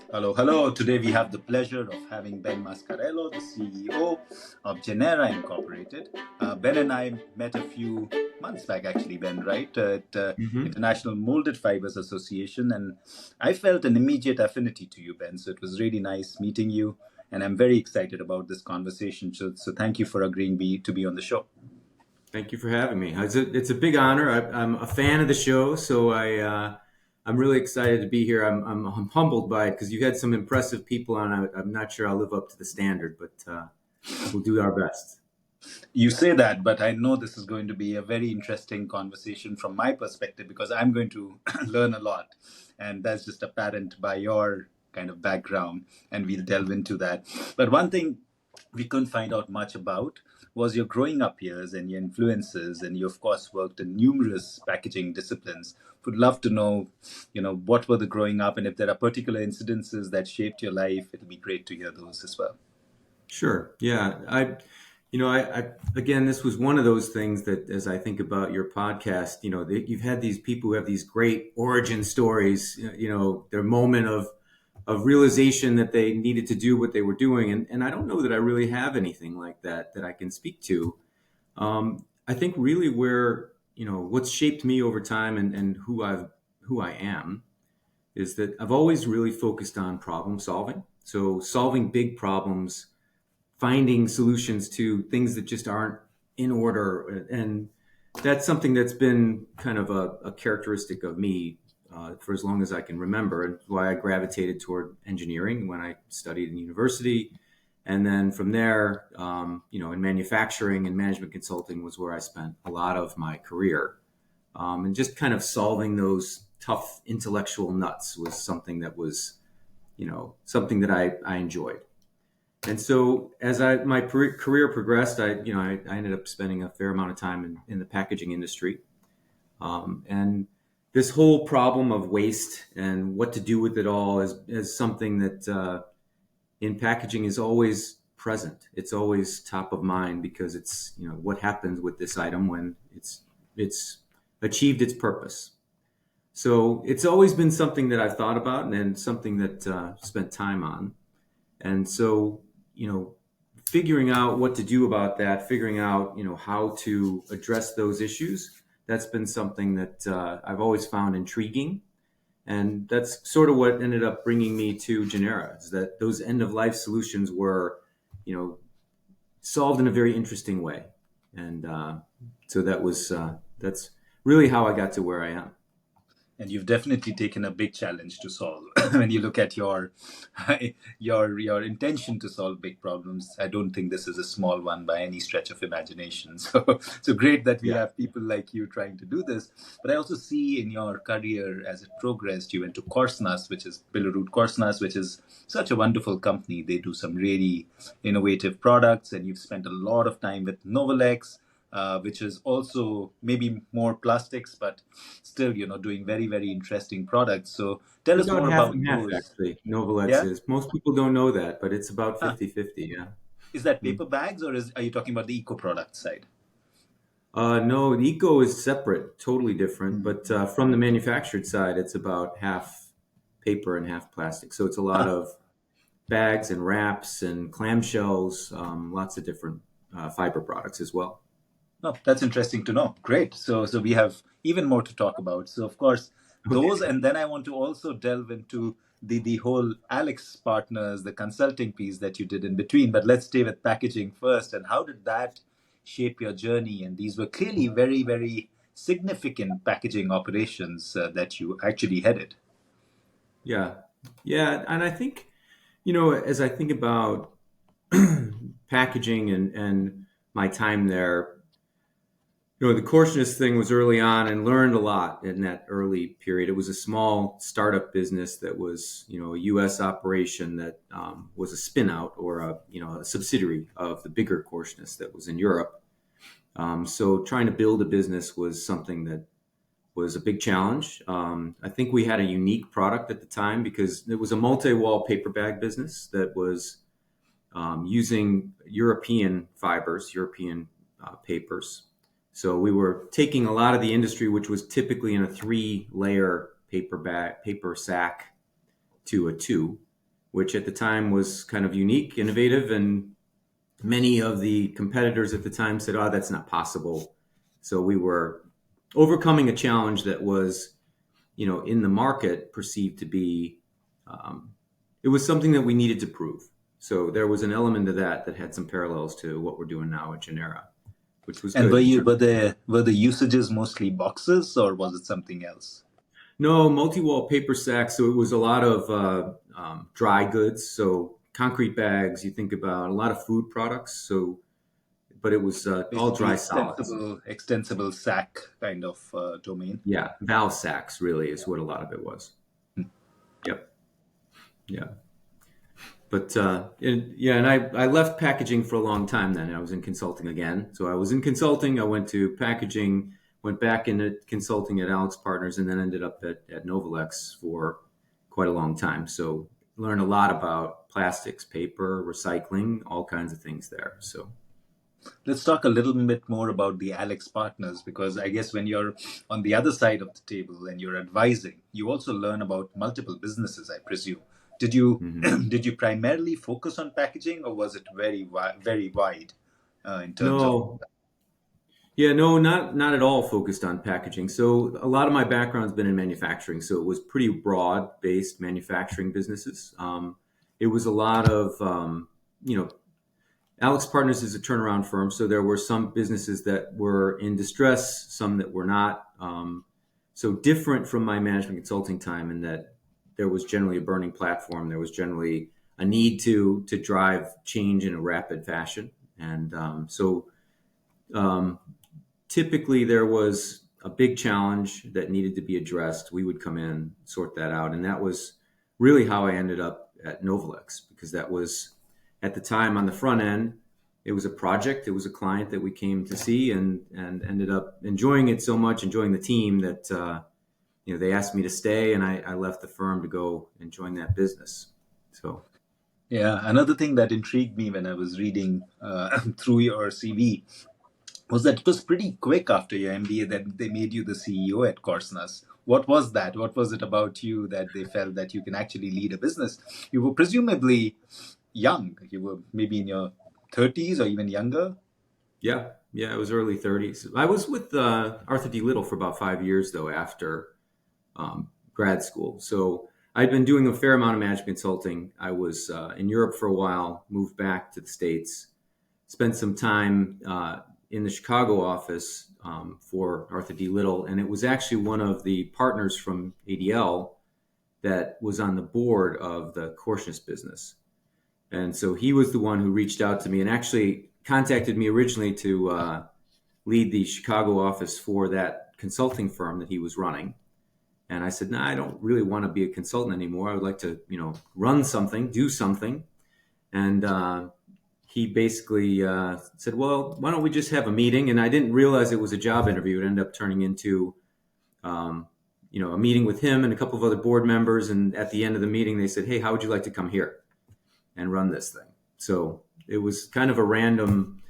Hello, hello. Today we have the pleasure of having Ben Mascarello, the CEO of Genera Incorporated. Ben and I met a few months back, actually, Ben, right? At Hmm. International Molded Fibers Association. And I felt an immediate affinity to you, Ben. So it was really nice meeting you. And I'm very excited about this conversation. So thank you for agreeing to be on the show. Thank you for having me. It's a big honor. I'm a fan of the show, so I'm really excited to be here. I'm humbled by it because you had some impressive people on. I'm not sure I'll live up to the standard, but we'll do our best. You say that, but I know this is going to be a very interesting conversation from my perspective because I'm going to learn a lot. And that's just apparent by your kind of background, and we'll delve into that. But one thing we couldn't find out much about was your growing up years and your influences, and you of course worked in numerous packaging disciplines. Would love to know, what were the growing up, and if there are particular incidences that shaped your life, it'll be great to hear those as well. Sure. Yeah. I again, this was one of those things that, as I think about your podcast, you've had these people who have these great origin stories. Their moment of realization that they needed to do what they were doing, and I don't know that I really have anything like that I can speak to. I think really where what's shaped me over time and who I am is that I've always really focused on problem solving. So solving big problems, finding solutions to things that just aren't in order. And that's something that's been kind of a characteristic of me for as long as I can remember, and why I gravitated toward engineering when I studied in university. And then from there, in manufacturing and management consulting was where I spent a lot of my career. And just kind of solving those tough intellectual nuts was something that was, something that I enjoyed. And so as my career progressed, I ended up spending a fair amount of time in the packaging industry. And this whole problem of waste and what to do with it all is something that in packaging is always present. It's always top of mind because it's, what happens with this item when it's achieved its purpose. So it's always been something that I've thought about and something that spent time on. And so, figuring out what to do about that, figuring out, how to address those issues, that's been something that I've always found intriguing. And that's sort of what ended up bringing me to Genera, is that those end of life solutions were, you know, solved in a very interesting way. And so that's really how I got to where I am. And you've definitely taken a big challenge to solve. When you look at your your intention to solve big problems, I don't think this is a small one by any stretch of imagination. So great that we Yeah. have people like you trying to do this. But I also see in your career as it progressed, you went to Korsnas, which is Billerud Korsnas, which is such a wonderful company. They do some really innovative products, and you've spent a lot of time with Novalex, which is also maybe more plastics, but still, doing very, very interesting products. So tell It's us about more half about and half, those. actually, Novalex Yeah? is. Most people don't know that, but it's about Huh. 50-50. Yeah. Is that Mm. paper bags, or are you talking about the eco product side? No, the eco is separate, totally different. Hmm. But from the manufactured side, it's about half paper and half plastic. So it's a lot Huh. of bags and wraps and clamshells, lots of different fiber products as well. No, that's interesting to know. Great. So we have even more to talk about. So of course those, Okay. and then I want to also delve into the whole Alex Partners, the consulting piece that you did in between. But let's stay with packaging first. And how did that shape your journey? And these were clearly very, very significant packaging operations that you actually headed. Yeah. Yeah. And I think, as I think about packaging and my time there, the Corsness thing was early on and learned a lot in that early period. It was a small startup business that was, a U.S. operation that was a spin out or a subsidiary of the bigger Corsness that was in Europe. So trying to build a business was something that was a big challenge. I think we had a unique product at the time because it was a multi-wall paper bag business that was using European fibers, European papers. So we were taking a lot of the industry, which was typically in a 3-layer paper sack, to a 2. which at the time was kind of unique, innovative, and many of the competitors at the time said, "Oh, that's not possible." So we were overcoming a challenge that was, in the market perceived to be, um, it was something that we needed to prove. So there was an element of that had some parallels to what we're doing now at Genera, which was And good in terms. were the usages mostly boxes or was it something else? No, multi-wall paper sacks. So it was a lot of dry goods. So concrete bags. You think about a lot of food products. So, but it was all Basically dry solids. extensible sack kind of domain. Yeah, valve sacks really is what a lot of it was. Yep. Yeah. But and I left packaging for a long time. Then I was in consulting again. So I was in consulting. I went to packaging, went back into consulting at Alex Partners, and then ended up at Novalex for quite a long time. So learned a lot about plastics, paper, recycling, all kinds of things there. So Let's talk a little bit more about the Alex partners because I guess when you're on the other side of the table and you're advising, you also learn about multiple businesses, I presume. Did you mhm. did you primarily focus on packaging or was it very wide in terms of No, yeah, no, not at all focused on packaging. So a lot of my background's been in manufacturing, so it was pretty broad based manufacturing businesses. It was a lot of you know Alex Partners is a turnaround firm, so there were some businesses that were in distress, some that were not. So different from my management consulting time in that there was generally a burning platform. There was generally a need to drive change in a rapid fashion, and um, typically there was a big challenge that needed to be addressed. We would come in, sort that out, and that was really how I ended up at Novalex because that was at the time on the front end. It was a project. It was a client that we came to see, and ended up enjoying it so much, enjoying the team that they asked me to stay, and I left the firm to go and join that business. So yeah, another thing that intrigued me when I was reading through your CV was that it was pretty quick after your MBA that they made you the CEO at Corsnus. What was that? What was it about you that they felt that you can actually lead a business? You were presumably young. You were maybe in your 30s or even younger. yeah, it was early 30s. I was with Arthur D. Little for about 5 years though after grad school. So I'd been doing a fair amount of management consulting. I was in Europe for a while, moved back to the States, spent some time in the Chicago office for Arthur D. Little. And it was actually one of the partners from ADL that was on the board of the Korsnäs business. And so he was the one who reached out to me and actually contacted me originally to lead the Chicago office for that consulting firm that he was running. And I said, no, I don't really want to be a consultant anymore. I would like to, run something, do something. And he basically said, well, why don't we just have a meeting? And I didn't realize it was a job interview. It ended up turning into, a meeting with him and a couple of other board members. And at the end of the meeting, they said, hey, how would you like to come here and run this thing? So it was kind of a random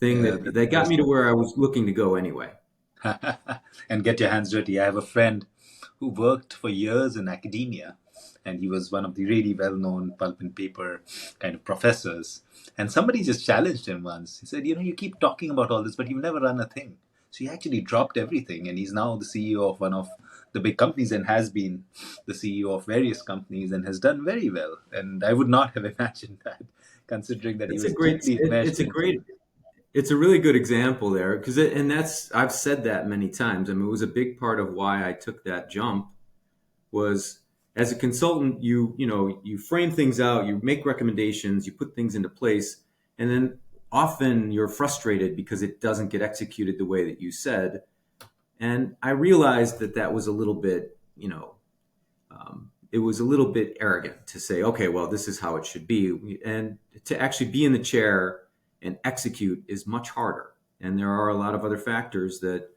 thing Yeah, that got me to where I was looking to go anyway. and get your hands dirty. I have a friend who worked for years in academia, and he was one of the really well known pulp and paper kind of professors. And somebody just challenged him once. He said, you keep talking about all this, but you've never run a thing. So he actually dropped everything, and he's now the CEO of one of the big companies and has been the CEO of various companies and has done very well. And I would not have imagined that, considering that he It's a was great, deeply it's enmeshed a into. great It's a really good example there because and that's I've said that many times. I mean, it was a big part of why I took that jump was as a consultant, you frame things out, you make recommendations, you put things into place, and then often you're frustrated because it doesn't get executed the way that you said. And I realized that was a little bit, it was a little bit arrogant to say, okay, well, this is how it should be. And to actually be in the chair and execute is much harder. And there are a lot of other factors that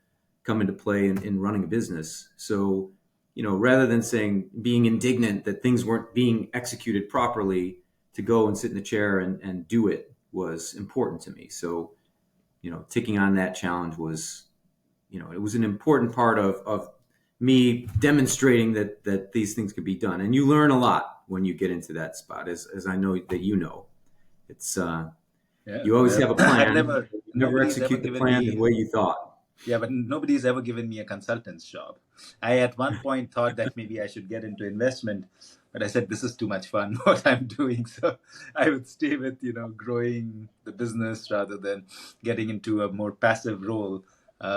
come into play in running a business. So, rather than saying, being indignant that things weren't being executed properly, to go and sit in the chair and do it was important to me. So, taking on that challenge was, it was an important part of me demonstrating that these things could be done. And you learn a lot when you get into that spot, as I know that you know. It's Yeah, you always have a I've plan, never, but you never nobody's ever execute the given plan the me. way you thought. Yeah, but nobody's ever given me a consultant's job. I at one point thought that maybe I should get into investment, but I said this is too much fun what I'm doing. So I would stay with, growing the business rather than getting into a more passive role.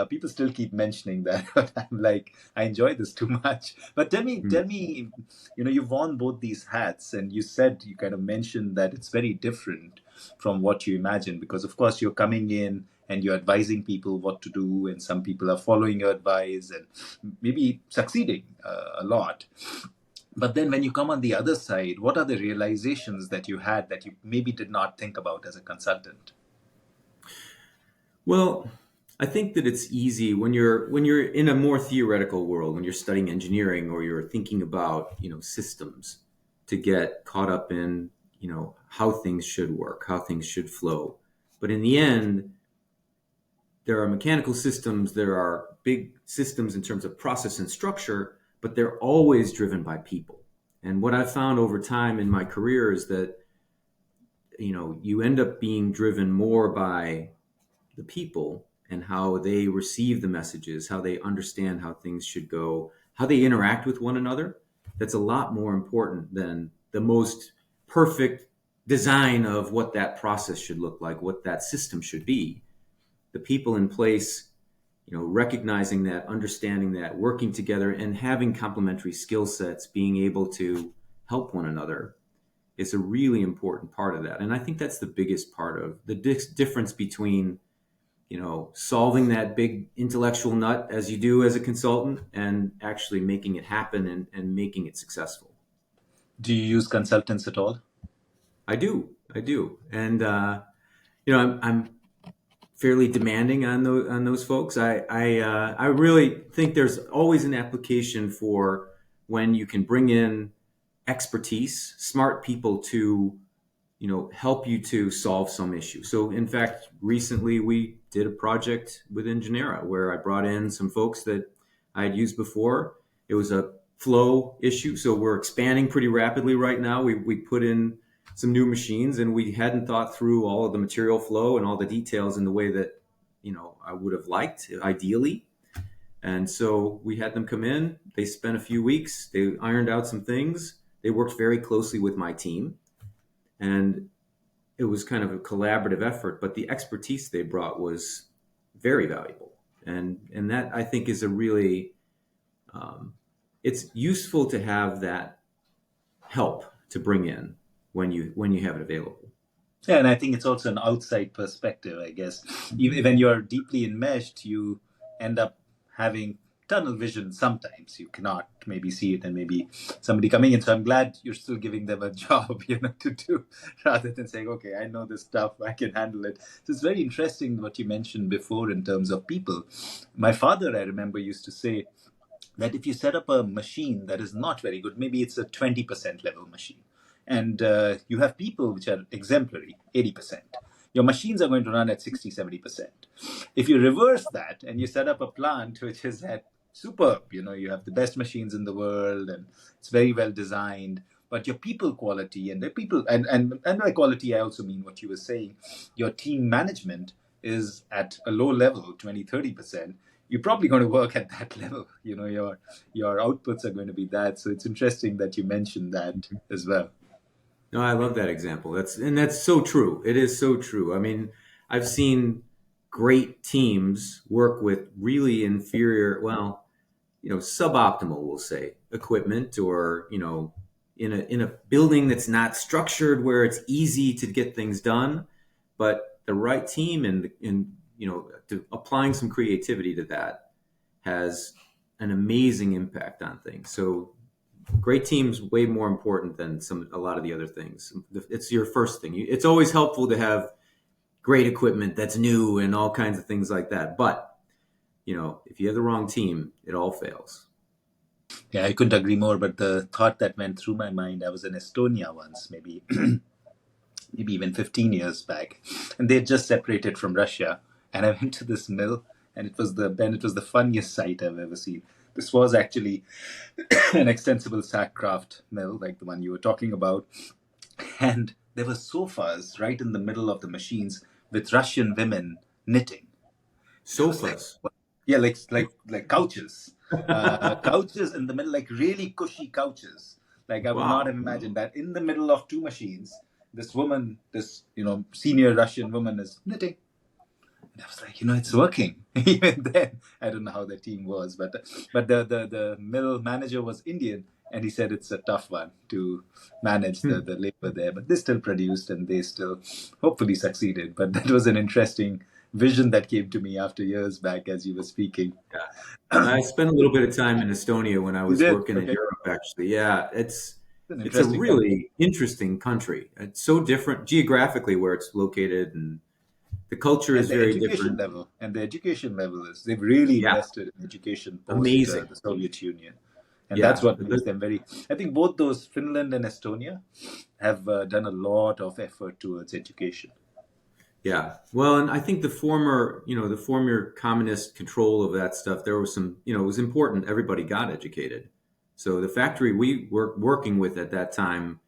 People still keep mentioning that, but I'm like, I enjoy this too much. But Hmm. tell me, you've worn both these hats, and you said you kind of mentioned that it's very different from what you imagine, because of course you're coming in and you're advising people what to do, and some people are following your advice and maybe succeeding a lot. But then when you come on the other side, what are the realizations that you had that you maybe did not think about as a consultant? Well, I think that it's easy when you're in a more theoretical world, when you're studying engineering or you're thinking about systems, to get caught up in how things should work, how things should flow. But in the end, there are mechanical systems, there are big systems in terms of process and structure, but they're always driven by people. And what I've found over time in my career is that you end up being driven more by the people and how they receive the messages, how they understand how things should go, how they interact with one another. That's a lot more important than the most perfect design of what that process should look like, what that system should be. The people in place, recognizing that, understanding that, working together, and having complementary skill sets, being able to help one another is a really important part of that. And I think that's the biggest part of the difference between solving that big intellectual nut as you do as a consultant and actually making it happen and making it successful. Do you use consultants at all? I do. And, I'm fairly demanding on those folks. I really think there's always an application for when you can bring in expertise, smart people to help you to solve some issue. So in fact, recently we did a project within Genera where I brought in some folks that I had used before. It was a flow issue, so we're expanding pretty rapidly right now. We put in some new machines, and we hadn't thought through all of the material flow and all the details in the way that I would have liked ideally. And so we had them come in. They spent a few weeks. They ironed out some things. They worked very closely with my team, and it was kind of a collaborative effort, but the expertise they brought was very valuable. And that, I think, is a really it's useful to have that help to bring in when you have it available. Yeah, and I think it's also an outside perspective, I guess. When you're deeply enmeshed, you end up having tunnel vision sometimes. You cannot maybe see it, and maybe somebody coming in. So I'm glad you're still giving them a job, to do, rather than saying, okay, I know this stuff, I can handle it. So it's very interesting what you mentioned before in terms of people. My father, I remember, used to say that if you set up a machine that is not very good, maybe it's a 20% level machine, and you have people which are exemplary, 80%, your machines are going to run at 60, 70%. If you reverse that and you set up a plant which is at superb, you have the best machines in the world and it's very well designed, but your people quality and the people, and by quality, I also mean what you were saying, your team management is at a low level, 20, 30%, you're probably going to work at that level. Your outputs are going to be that. So it's interesting that you mentioned that as well. No, I love that example. That's so true. It is so true. I mean, I've seen great teams work with really inferior, well, suboptimal, we'll say, equipment, or in a building that's not structured where it's easy to get things done. But the right team and applying some creativity to that has an amazing impact on things. So great teams way more important than a lot of the other things. It's your first thing. It's always helpful to have great equipment that's new and all kinds of things like that. But if you have the wrong team, it all fails. Yeah, I couldn't agree more. But the thought that went through my mind, I was in Estonia once, maybe even 15 years back, and they had just separated from Russia. And I went to this mill, and it was the funniest sight I've ever seen. This was actually an extensible sackcraft mill, like the one you were talking about. And there were sofas right in the middle of the machines with Russian women knitting. And I was like, Sofas. what? Yeah, like couches, couches in the middle, like really cushy couches. Like I would not have Wow. imagined that in the middle of two machines, this woman, this senior Russian woman, is knitting. And I was like, it's working. Even then, I don't know how the team was, but the mill manager was Indian, and he said it's a tough one to manage Hmm. the labor there. But they still produced, and they still hopefully succeeded. But that was an interesting vision that came to me after years back as you were speaking. Yeah. I spent a little bit of time in Estonia when I You was did? working in Okay. Europe, actually. Yeah, It's an it's a interesting country. really interesting country. It's so different geographically where it's located, and the culture And is the very education different. level, is they've really Yeah, invested in education post amazing. the Soviet Union. And that's Yeah, what makes them very, I think both those, Finland and Estonia, have done a lot of effort towards education. yeah. Well, and I think the former communist control of that stuff, there was some, it was important. Everybody got educated. So the factory we were working with at that time,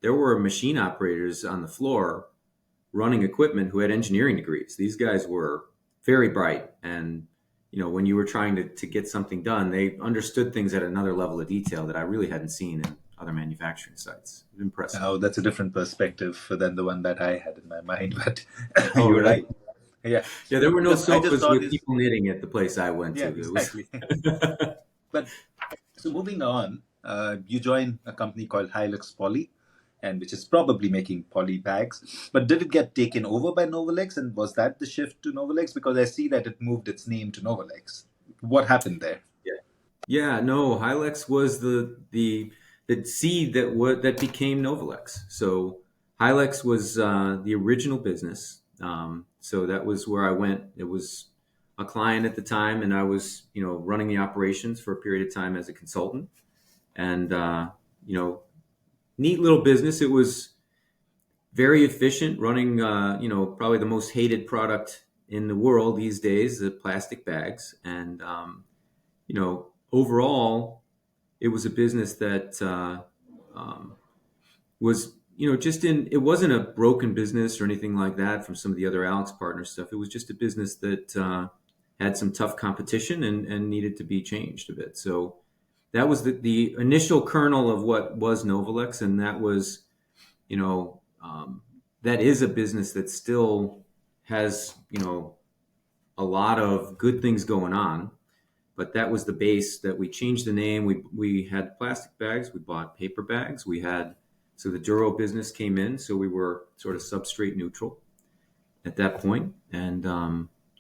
there were machine operators on the floor running equipment who had engineering degrees. These guys were very bright. And, when you were trying to get something done, they understood things at another level of detail that I really hadn't seen in other manufacturing sites. It was impressive. Now, that's a different perspective than the one that I had in my mind, but Oh, you're really? right. Yeah, Yeah, there were no because I just sofas saw with this. people knitting at the place I went Yeah, to. It was, exactly. But so moving on, you joined a company called Hilux Poly, and which is probably making poly bags. But did it get taken over by Novalex, and was that the shift to Novalex? Because I see that it moved its name to Novalex. What happened there? yeah, yeah. No, Hilux was the seed that became Novalex. So Hilux was the original business. So that was where I went. It was a client at the time, and I was running the operations for a period of time as a consultant. And you know, neat little business. It was very efficient, running probably the most hated product in the world these days, the plastic bags. And overall, it was a business that um, was just in. It wasn't a broken business or anything like that from some of the other Alex Partners stuff. It was just a business that had some tough competition and needed to be changed a bit. So that was the initial kernel of what was Novalex, and that was you know that is a business that still has a lot of good things going on. But that was the base that we changed the name. We had plastic bags. We bought paper bags. We had so the Duro business came in. So we were sort of substrate neutral at that point, and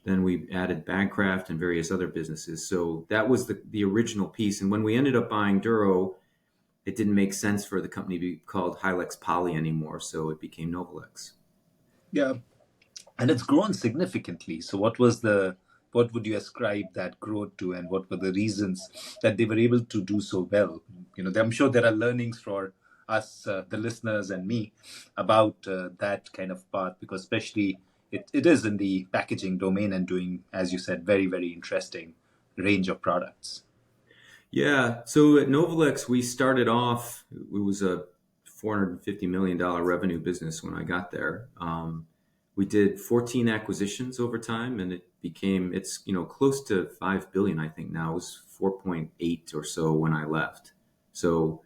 then we added Bagcraft and various other businesses. So that was the original piece. And when we ended up buying Duro, it didn't make sense for the company to be called Hilux Poly anymore. So it became Novalex. Yeah, and it's grown significantly. So what would you ascribe that growth to, and what were the reasons that they were able to do so well? I'm sure there are learnings for us, the listeners, and me about that kind of path, because especially it is in the packaging domain and doing, as you said, very, very interesting range of products. Yeah. So at Novalex, we started off, it was a $450 million revenue business when I got there. We did 14 acquisitions over time, and it's close to 5 billion. I think now. It was 4.8 or so when I left. So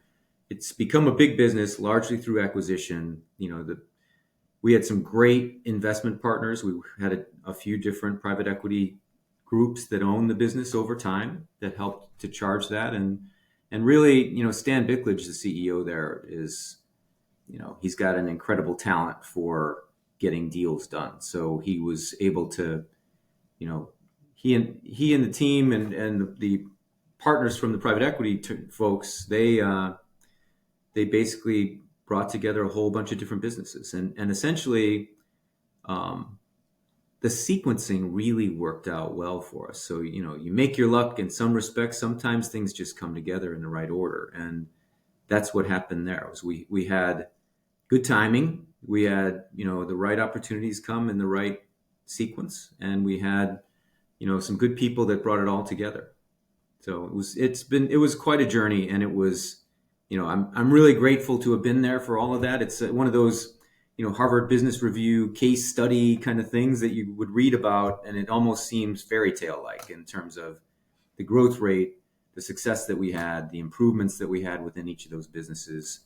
it's become a big business largely through acquisition. We had some great investment partners. We had a few different private equity groups that owned the business over time that helped to charge that. And really, Stan Bicklage, the CEO there, is he's got an incredible talent for getting deals done. So he was able to, you know, he and the team and the partners from the private equity folks, they basically brought together a whole bunch of different businesses, and essentially um, the sequencing really worked out well for us. So you make your luck in some respects. Sometimes things just come together in the right order, and that's what happened there. Was we had good timing. We had the right opportunities come in the right sequence, and we had some good people that brought it all together. So it was quite a journey, and it was, I'm really grateful to have been there for all of that. It's one of those, Harvard Business Review case study kind of things that you would read about, and it almost seems fairy tale like in terms of the growth rate, the success that we had, the improvements that we had within each of those businesses.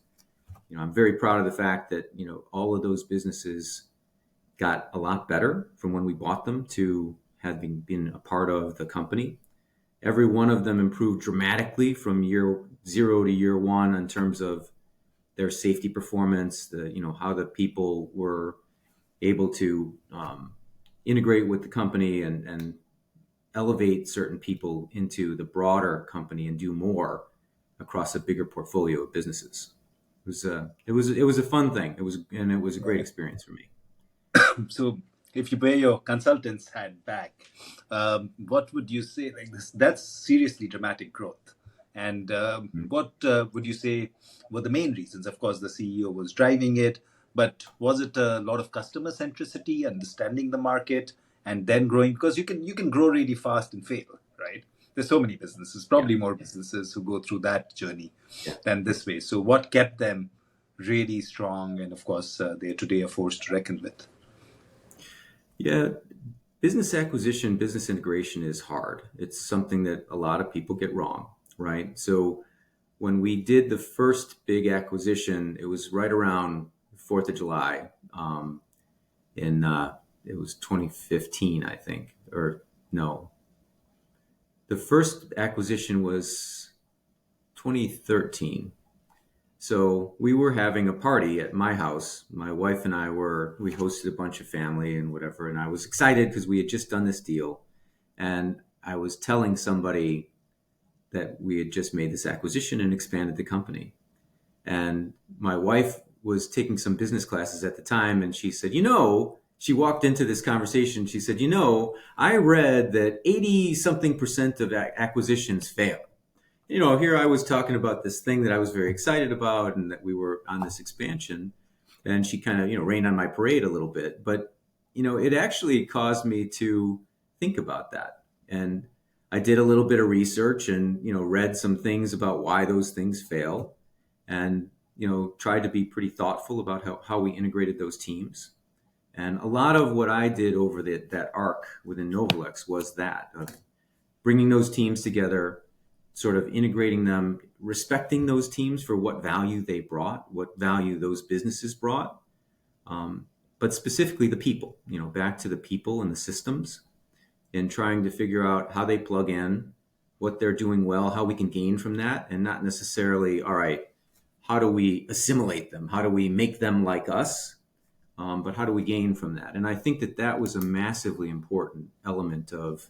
I'm very proud of the fact that, all of those businesses got a lot better from when we bought them to having been a part of the company. Every one of them improved dramatically from year zero to year one in terms of their safety performance, how the people were able to integrate with the company and elevate certain people into the broader company and do more across a bigger portfolio of businesses. It was a fun thing. It was a great experience for me. So, if you wear your consultant's hat back, what would you say? Like this, that's seriously dramatic growth. And what would you say were the main reasons? Of course, the CEO was driving it, but was it a lot of customer centricity, understanding the market, and then growing? Because you can grow really fast and fail, right? There's so many businesses, Yeah, probably more businesses who go through that journey yeah, than this way. So, what kept them really strong? And of course, they're today a force to reckon with. yeah. Business acquisition, business integration is hard. It's something that a lot of people get wrong, right? So when we did the first big acquisition, it was right around 4th of July. In It was 2015, I think, or no, the first acquisition was 2013. So we were having a party at my house. My wife and we hosted a bunch of family and whatever. And I was excited because we had just done this deal. And I was telling somebody that we had just made this acquisition and expanded the company. And my wife was taking some business classes at the time. And she said, she walked into this conversation. She said, I read that 80 something percent of acquisitions fail. Here I was talking about this thing that I was very excited about and that we were on this expansion. And she kind of, rained on my parade a little bit. But, it actually caused me to think about that. And I did a little bit of research and, read some things about why those things fail and, tried to be pretty thoughtful about how we integrated those teams. And a lot of what I did over that arc within Novalex was that of bringing those teams together, sort of integrating them, respecting those teams for what value they brought, what value those businesses brought, but specifically the people, back to the people and the systems, and trying to figure out how they plug in, what they're doing well, how we can gain from that, and not necessarily, all right, how do we assimilate them? How do we make them like us? But how do we gain from that? And I think that was a massively important element of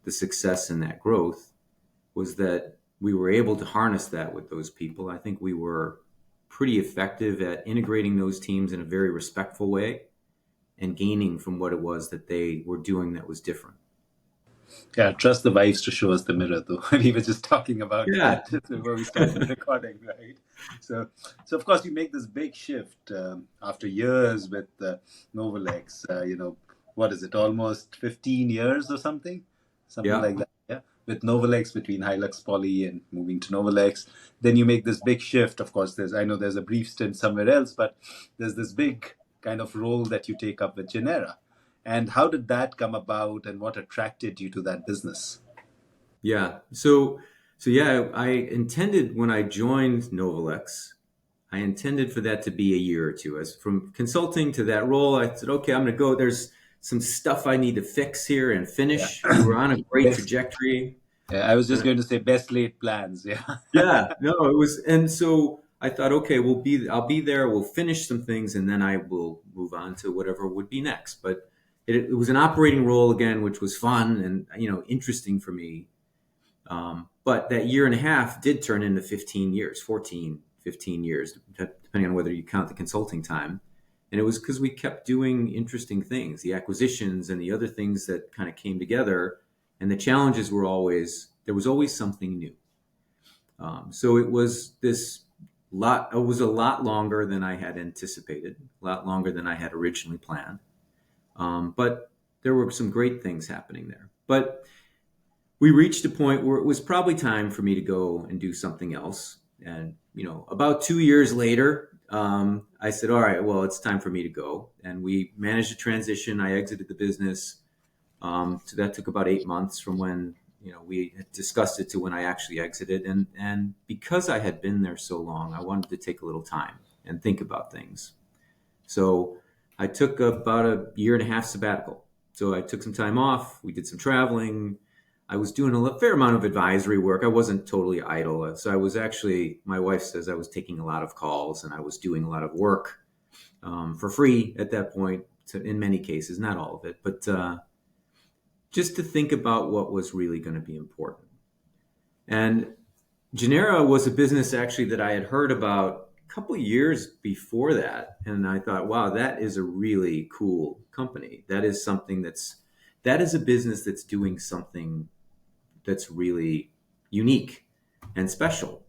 the success in that growth, was that we were able to harness that with those people. I think we were pretty effective at integrating those teams in a very respectful way and gaining from what it was that they were doing that was different. Yeah, trust the wives to show us the mirror, though. We were just talking about Yeah. that before we started recording, right? So, so of course, you make this big shift after years with Novalex. What is it? Almost 15 years or something Yeah. like that. Yeah, with Novalex between Hilux Poly and moving to Novalex, then you make this big shift. Of course, there's a brief stint somewhere else, but there's this big kind of role that you take up with Genera. And how did that come about, and what attracted you to that business? Yeah. So yeah, I intended when I joined Novalex, I intended for that to be a year or two. As from consulting to that role, I said, okay, I'm going to go. There's some stuff I need to fix here and Yeah. finish. We were on a great Best, trajectory. yeah, I was just And going to say best laid plans. Yeah. yeah, no, it was, and so I thought, okay, I'll be there. We'll finish some things, and then I will move on to whatever would be next. But it was an operating role again, which was fun and interesting for me. But that year and a half did turn into 15 years, 14, 15 years, depending on whether you count the consulting time. And it was because we kept doing interesting things, the acquisitions and the other things that kind of came together. And the challenges there was always something new. So it was it was a lot longer than I had anticipated, a lot longer than I had originally planned. But there were some great things happening there. But we reached a point where it was probably time for me to go and do something else. And, about 2 years later, I said, all right, well, it's time for me to go. And we managed to transition. I exited the business. So that took about 8 months from when, we had discussed it to when I actually exited. And because I had been there so long, I wanted to take a little time and think about things. So I took about a year and a half sabbatical. So I took some time off. We did some traveling. I was doing a fair amount of advisory work. I wasn't totally idle. So I was actually, my wife says I was taking a lot of calls and I was doing a lot of work for free at that point, in many cases, not all of it, but just to think about what was really going to be important. And Genera was a business actually that I had heard about a couple of years before that. And I thought, wow, that is a really cool company. That is a business that's doing something that's really unique and special.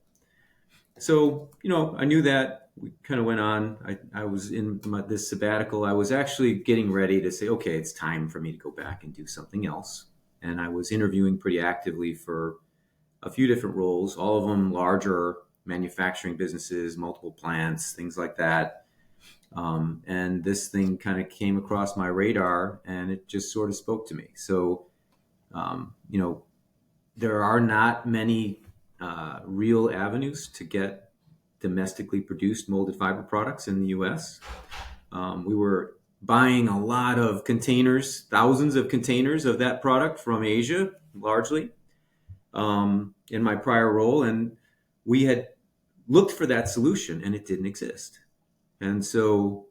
So, I knew that. We kind of went on. I was in this sabbatical. I was actually getting ready to say, okay, it's time for me to go back and do something else. And I was interviewing pretty actively for a few different roles, all of them larger manufacturing businesses, multiple plants, things like that. And this thing kind of came across my radar and it just sort of spoke to me. So, um, you know, there are not many real avenues to get domestically produced molded fiber products in the US. We were buying a lot of containers, thousands of containers of that product from Asia, largely, in my prior role. And we had looked for that solution and it didn't exist. And so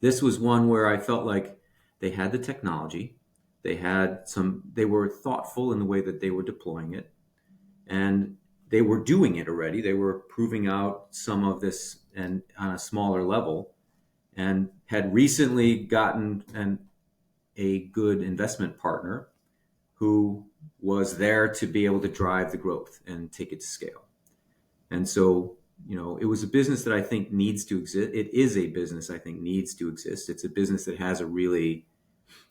this was one where I felt like they had the technology, they were thoughtful in the way that they were deploying it, and they were doing it already. They were proving out some of this and on a smaller level, and had recently gotten a good investment partner who was there to be able to drive the growth and take it to scale. And so, it was a business that I think needs to exist. It is a business I think needs to exist. It's a business that has a really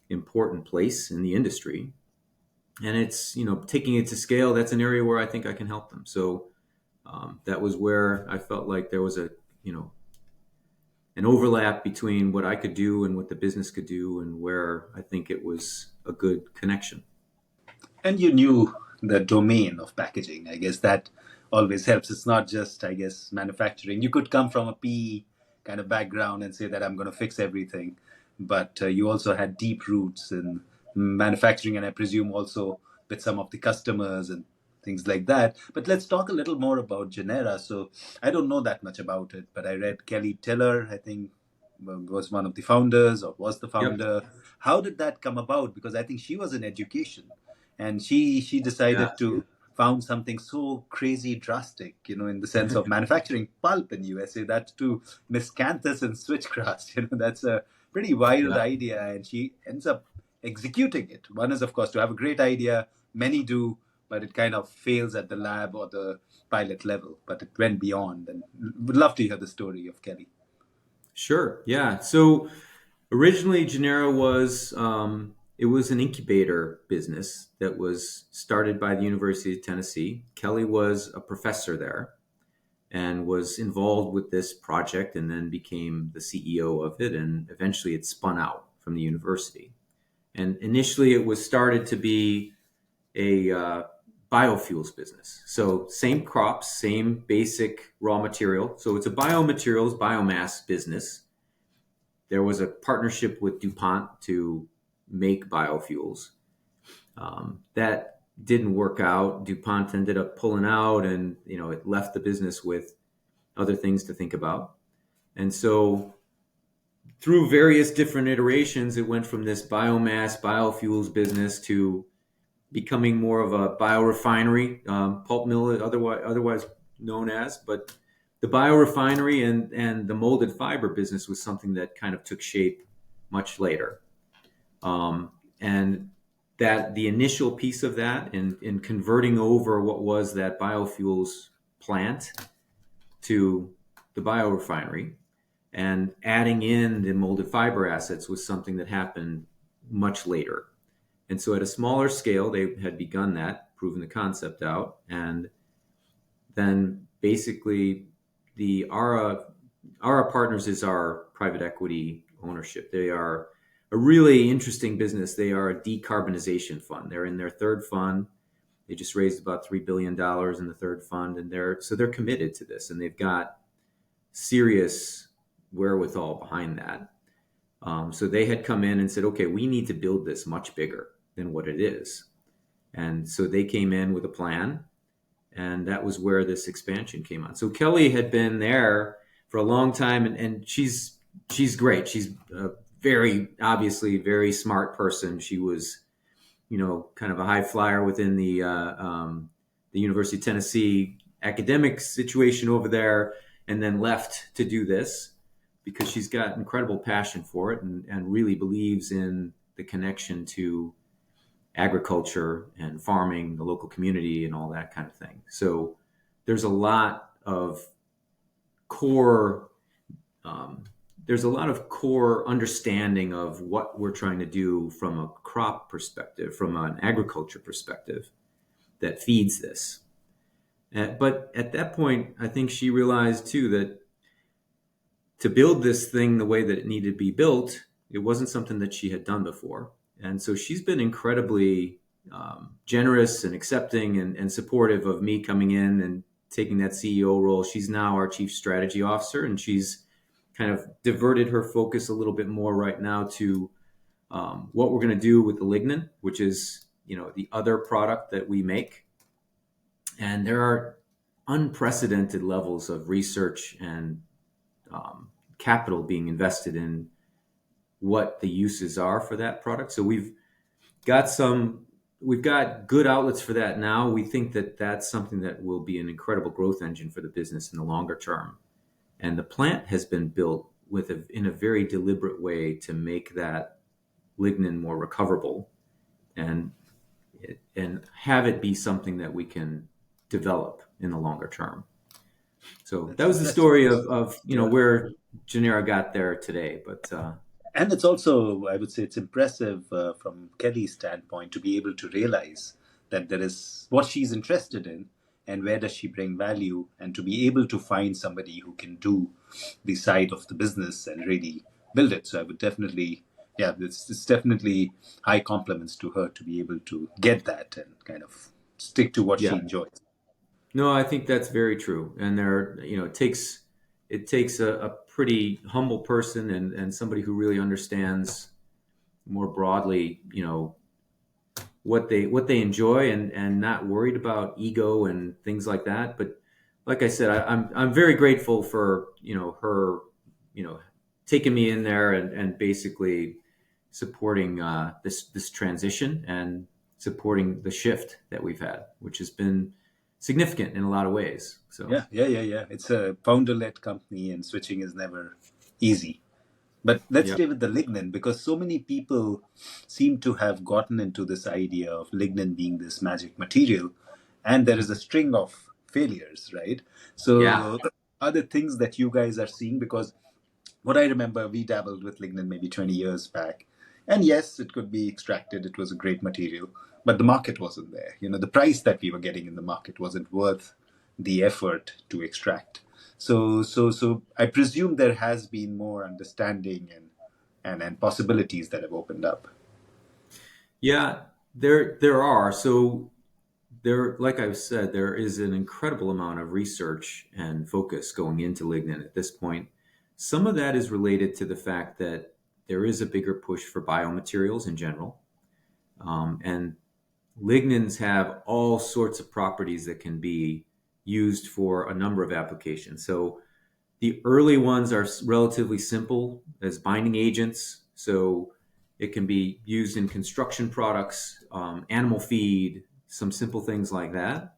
important place in the industry. And it's, taking it to scale, that's an area where I think I can help them. So that was where I felt like there was an overlap between what I could do and what the business could do, and where I think it was a good connection. And you knew the domain of packaging. I guess that always helps. It's not just, I guess, manufacturing. You could come from a PE kind of background and say that I'm going to fix everything, but you also had deep roots in manufacturing, and I presume also with some of the customers and things like that. But let's talk a little more about Genera. So I don't know that much about it, but I read Kelly Tiller, I think, was one of the founders or was the Yep. founder. How did that come about? Because I think she was in education, and she Yeah. decided to found something so crazy drastic, in the sense of manufacturing pulp in USA. That to miscanthus and switchgrass, that's a pretty wild Yeah. idea, and she ends up executing it. One is, of course, to have a great idea. Many do, but it kind of fails at the lab or the pilot level. But it went beyond, and would love to hear the story of Kelly. Sure. Yeah. So originally, Genera it was an incubator business that was started by the University of Tennessee. Kelly was a professor there and was involved with this project, and then became the CEO of it. And eventually it spun out from the university. And initially it was started to be a biofuels business. So same crops, same basic raw material. So it's a biomaterials, biomass business. There was a partnership with DuPont to make biofuels. That didn't work out. DuPont ended up pulling out, and it left the business with other things to think about. And so through various different iterations, it went from this biomass biofuels business to becoming more of a biorefinery, pulp mill, otherwise known as. But the biorefinery and the molded fiber business was something that kind of took shape much later. And that the initial piece of that, in converting over what was that biofuels plant to the biorefinery and adding in the molded fiber assets, was something that happened much later. And so at a smaller scale, they had begun that, proven the concept out. And then basically the ARA Partners is our private equity ownership. They are a really interesting business. They are a decarbonization fund. They're in their third fund. They just raised about $3 billion in the third fund, and they're committed to this, and they've got serious wherewithal behind that. So they had come in and said, okay, we need to build this much bigger than what it is. And so they came in with a plan, and that was where this expansion came on. So Kelly had been there for a long time, and she's great. She's a very, obviously, very smart person. She was, kind of a high flyer within the University of Tennessee academic situation over there, and then left to do this because she's got incredible passion for it and really believes in the connection to agriculture and farming, the local community, and all that kind of thing. So there's a lot of core understanding of what we're trying to do from a crop perspective, from an agriculture perspective, that feeds this. But at that point, I think she realized too that to build this thing the way that it needed to be built, it wasn't something that she had done before. And so she's been incredibly generous and accepting and supportive of me coming in and taking that CEO role. She's now our chief strategy officer, and she's kind of diverted her focus a little bit more right now to what we're going to do with the lignin, which is, the other product that we make. And there are unprecedented levels of research and capital being invested in what the uses are for that product. So we've got good outlets for that now. We think that that's something that will be an incredible growth engine for the business in the longer term. And the plant has been built in a very deliberate way to make that lignin more recoverable and have it be something that we can develop in the longer term. So that was the story of where Genera got there today. But and it's also, I would say, it's impressive from Kelly's standpoint to be able to realize that there is what she's interested in and where does she bring value, and to be able to find somebody who can do the side of the business and really build it. So I would definitely, it's definitely high compliments to her to be able to get that and kind of stick to what she yeah, enjoys. no, I think that's very true. And it takes a pretty humble person and somebody who really understands more broadly, what they enjoy and not worried about ego and things like that. But like I said, I'm very grateful for her taking me in there and basically supporting this transition and supporting the shift that we've had, which has been significant in a lot of ways. So Yeah. It's a founder-led company, and switching is never easy. But let's yeah, stay with the lignin, because so many people seem to have gotten into this idea of lignin being this magic material, and there is a string of failures, right? yeah, So, are there things that you guys are seeing? Because what I remember, we dabbled with lignin maybe 20 years back. And yes, it could be extracted, it was a great material, but the market wasn't there. The price that we were getting in the market wasn't worth the effort to extract. So I presume there has been more understanding and possibilities that have opened up. yeah. There are. So there, like I've said, there is an incredible amount of research and focus going into lignin at this point. Some of that is related to the fact that there is a bigger push for biomaterials in general. And lignins have all sorts of properties that can be used for a number of applications. So the early ones are relatively simple as binding agents. So it can be used in construction products, animal feed, some simple things like that.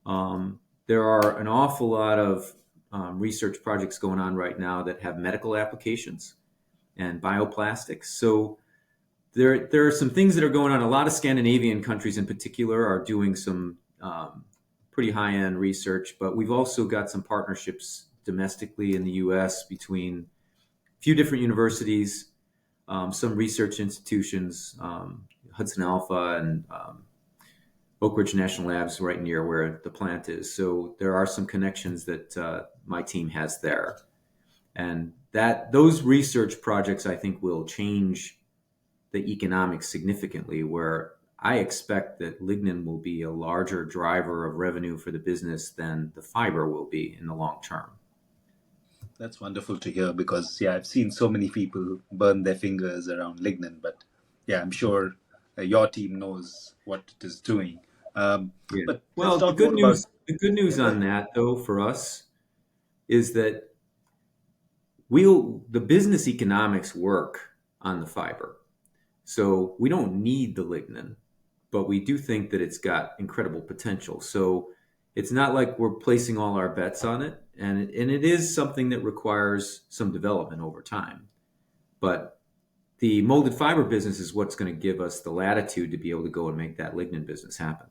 There are an awful lot of research projects going on right now that have medical applications and bioplastics. So there are some things that are going on. A lot of Scandinavian countries in particular are doing some pretty high-end research, but we've also got some partnerships domestically in the US between a few different universities, some research institutions, Hudson Alpha and Oak Ridge National Labs right near where the plant is. So there are some connections that my team has there. And that those research projects, I think, will change the economics significantly, where I expect that lignin will be a larger driver of revenue for the business than the fiber will be in the long term. That's wonderful to hear because, yeah, I've seen so many people burn their fingers around lignin, but yeah, I'm sure your team knows what it is doing. Yeah. But let's Well, talk more about. the good news Yeah, go on ahead. that though for us is that the business economics work on the fiber. So we don't need the lignin, but we do think that it's got incredible potential. So it's not like we're placing all our bets on it. And it is something that requires some development over time. But the molded fiber business is what's going to give us the latitude to be able to go and make that lignin business happen.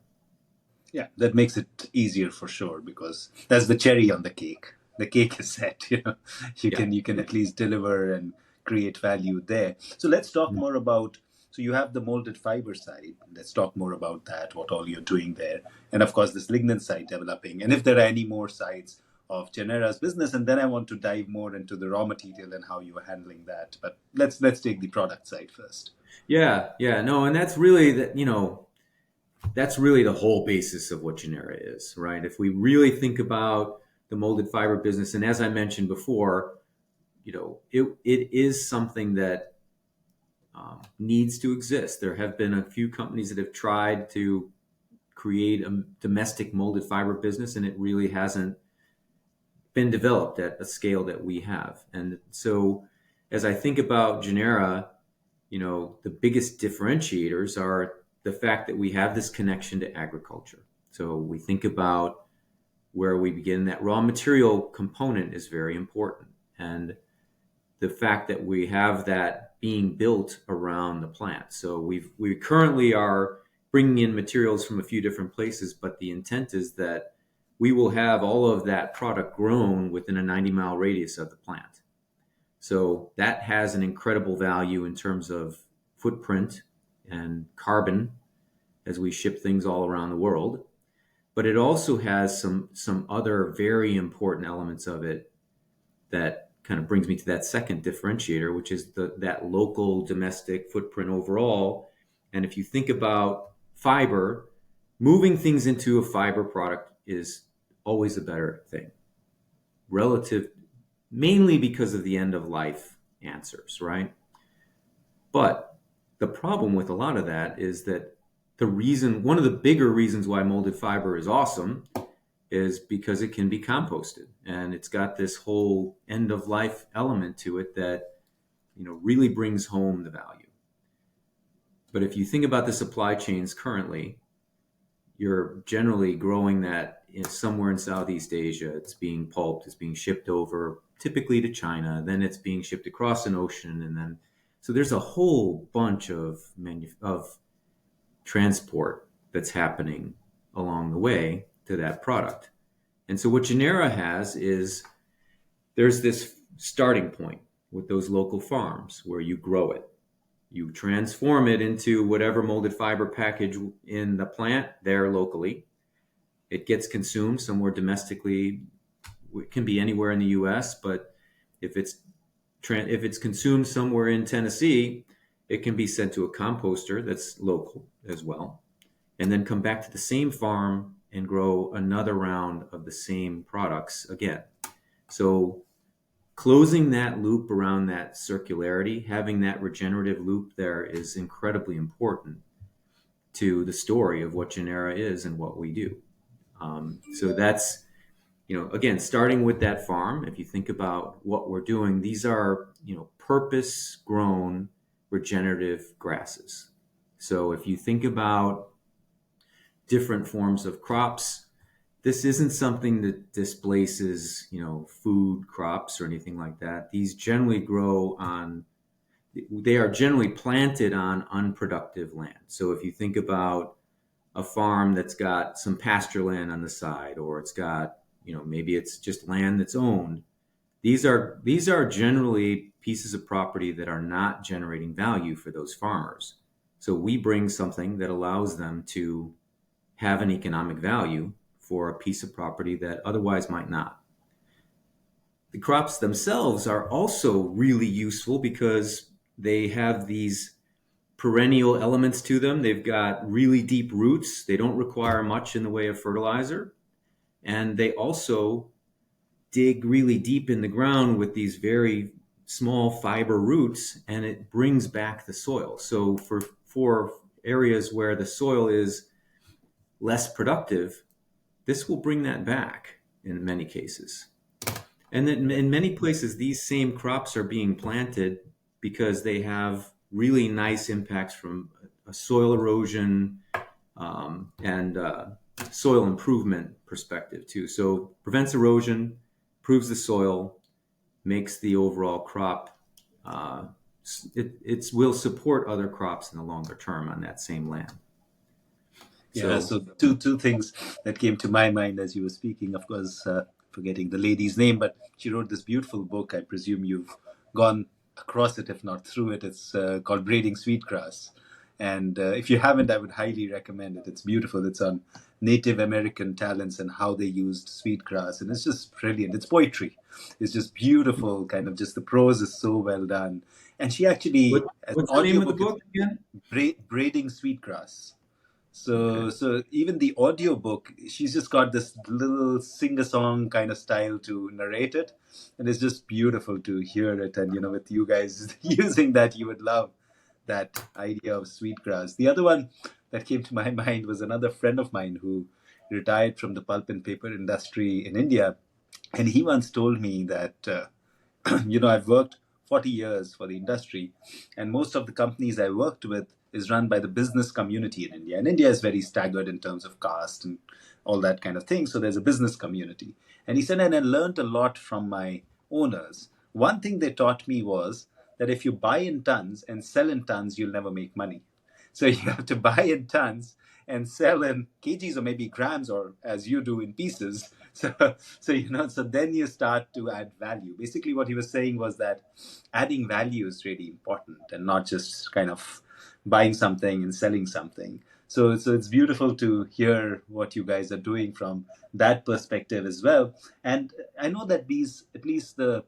Yeah, that makes it easier for sure because that's the cherry on the cake. The cake is set, Yeah. you can at least deliver and create value there. So let's talk more about. So you have the molded fiber side. Let's talk more about that. What all you're doing there, and of course this lignin side developing. And if there are any more sides of Genera's business, and then I want to dive more into the raw material and how you are handling that. But let's take the product side first. Yeah. Yeah. No, and that's really that's really the whole basis of what Genera is, right? If we really think about the molded fiber business, and as I mentioned before, it is something that needs to exist. There have been a few companies that have tried to create a domestic molded fiber business, and it really hasn't been developed at a scale that we have. And so, as I think about Genera, the biggest differentiators are the fact that we have this connection to agriculture. So we think about where we begin. That raw material component is very important. And the fact that we have that being built around the plant. So we currently are bringing in materials from a few different places, but the intent is that we will have all of that product grown within a 90-mile radius of the plant. So that has an incredible value in terms of footprint and carbon as we ship things all around the world. But it also has some other very important elements of it that kind of brings me to that second differentiator, which is that local domestic footprint overall. And if you think about fiber, moving things into a fiber product is always a better thing, relative, mainly because of the end of life answers, right? But the problem with a lot of that is that one of the bigger reasons why molded fiber is awesome is because it can be composted, and it's got this whole end of life element to it that really brings home the value. But if you think about the supply chains currently, you're generally growing that somewhere in Southeast Asia. It's being pulped, it's being shipped over typically to China, then it's being shipped across an ocean, and then so there's a whole bunch of transport that's happening along the way to that product. And so what Genera has is there's this starting point with those local farms where you grow it. You transform it into whatever molded fiber package in the plant there locally. It gets consumed somewhere domestically. It can be anywhere in the US, but if it's consumed somewhere in Tennessee, it can be sent to a composter that's local as well, and then come back to the same farm and grow another round of the same products again. So closing that loop around that circularity, having that regenerative loop there is incredibly important to the story of what Genera is and what we do. So that's, again, starting with that farm, if you think about what we're doing, these are, purpose grown regenerative grasses. So if you think about different forms of crops, this isn't something that displaces, food crops or anything like that. These generally they are generally planted on unproductive land. So if you think about a farm that's got some pasture land on the side, or it's got, maybe it's just land that's owned, these are generally pieces of property that are not generating value for those farmers. So we bring something that allows them to have an economic value for a piece of property that otherwise might not. The crops themselves are also really useful because they have these perennial elements to them. They've got really deep roots. They don't require much in the way of fertilizer. And they also dig really deep in the ground with these very small fiber roots, and it brings back the soil. So for areas where the soil is less productive, this will bring that back in many cases. And then in many places, these same crops are being planted because they have really nice impacts from a soil erosion and soil improvement perspective too. So prevents erosion, improves the soil, makes the overall crop. It will support other crops in the longer term on that same land. Yeah, So so two things that came to my mind as you were speaking. Of course, forgetting the lady's name, but she wrote this beautiful book. I presume you've gone across it, if not through it. It's called Braiding Sweetgrass, and if you haven't, I would highly recommend it. It's beautiful. It's on Native American talents and how they used sweetgrass, and it's just brilliant. It's poetry. It's just beautiful. Kind of just the prose is so well done, and she what, actually, as an what's the name of the audiobook, it's book again? Braiding Sweetgrass. Okay. So even the audiobook, she's just got this little sing-a-song kind of style to narrate it. And it's just beautiful to hear it. And, with you guys using that, you would love that idea of sweetgrass. The other one that came to my mind was another friend of mine who retired from the pulp and paper industry in India. And he once told me that, I've worked 40 years for the industry, and most of the companies I worked with is run by the business community in India. And India is very staggered in terms of caste and all that kind of thing. So there's a business community. And he said, and I learned a lot from my owners. One thing they taught me was that if you buy in tons and sell in tons, you'll never make money. So you have to buy in tons and sell in kgs or maybe grams or as you do in pieces. So, so then you start to add value. Basically, what he was saying was that adding value is really important and not just kind of buying something and selling something. So it's beautiful to hear what you guys are doing from that perspective as well. And I know that these, at least the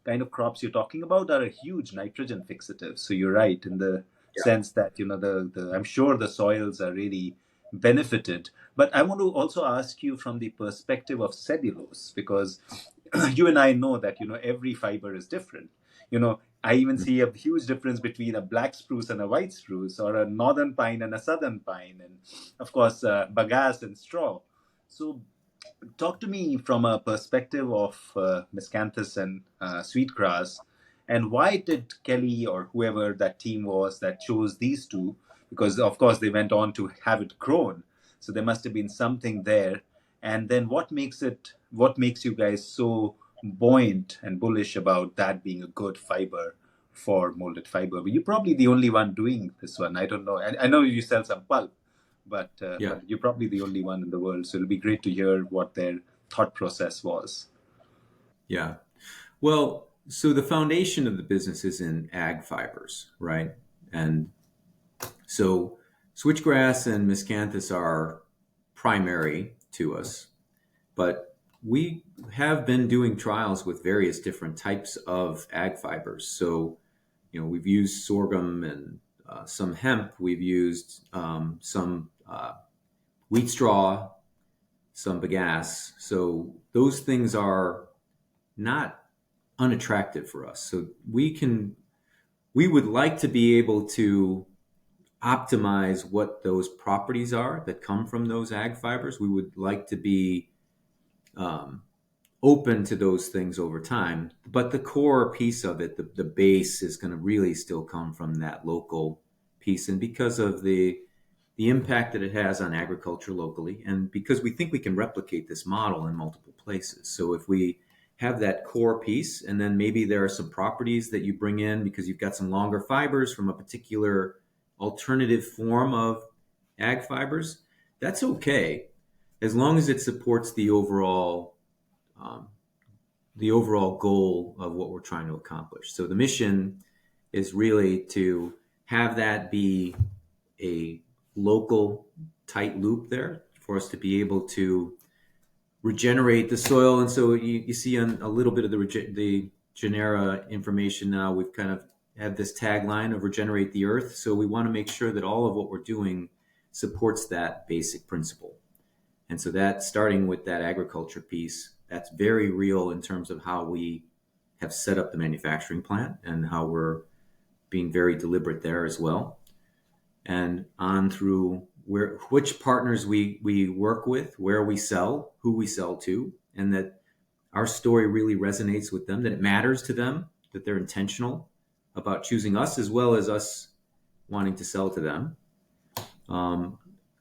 kind of crops you're talking about, are a huge nitrogen fixative. So you're right in the sense that the I'm sure the soils are really benefited. But I want to also ask you from the perspective of cellulose, because you and I know that every fiber is different. I even see a huge difference between a black spruce and a white spruce, or a northern pine and a southern pine, and of course bagasse and straw. So talk to me from a perspective of miscanthus and sweetgrass, and why did Kelly or whoever that team was that chose these two? Because of course they went on to have it grown, so there must have been something there. And then what makes you guys so buoyant and bullish about that being a good fiber for molded fiber? But you're probably the only one doing this one. I don't know. I know you sell some pulp, Yeah. but you're probably the only one in the world. So it'll be great to hear what their thought process was. Yeah. Well, so the foundation of the business is in ag fibers, right? And so switchgrass and miscanthus are primary to us, but we have been doing trials with various different types of ag fibers. So, we've used sorghum and some hemp. We've used some wheat straw, some bagasse. So those things are not unattractive for us. So we would like to be able to optimize what those properties are that come from those ag fibers. We would like to be um, open to those things over time. But the core piece of it, the base, is going to really still come from that local piece. And because of the impact that it has on agriculture locally, and because we think we can replicate this model in multiple places. So if we have that core piece, and then maybe there are some properties that you bring in because you've got some longer fibers from a particular alternative form of ag fibers, that's okay, as long as it supports um, the overall goal of what we're trying to accomplish. So the mission is really to have that be a local tight loop there for us to be able to regenerate the soil. And so you see on a little bit of the Genera information now, we've kind of had this tagline of regenerate the earth. So we want to make sure that all of what we're doing supports that basic principle. And so that, starting with that agriculture piece, that's very real in terms of how we have set up the manufacturing plant and how we're being very deliberate there as well. And on through which partners we work with, where we sell, who we sell to, and that our story really resonates with them, that it matters to them, that they're intentional about choosing us as well as us wanting to sell to them.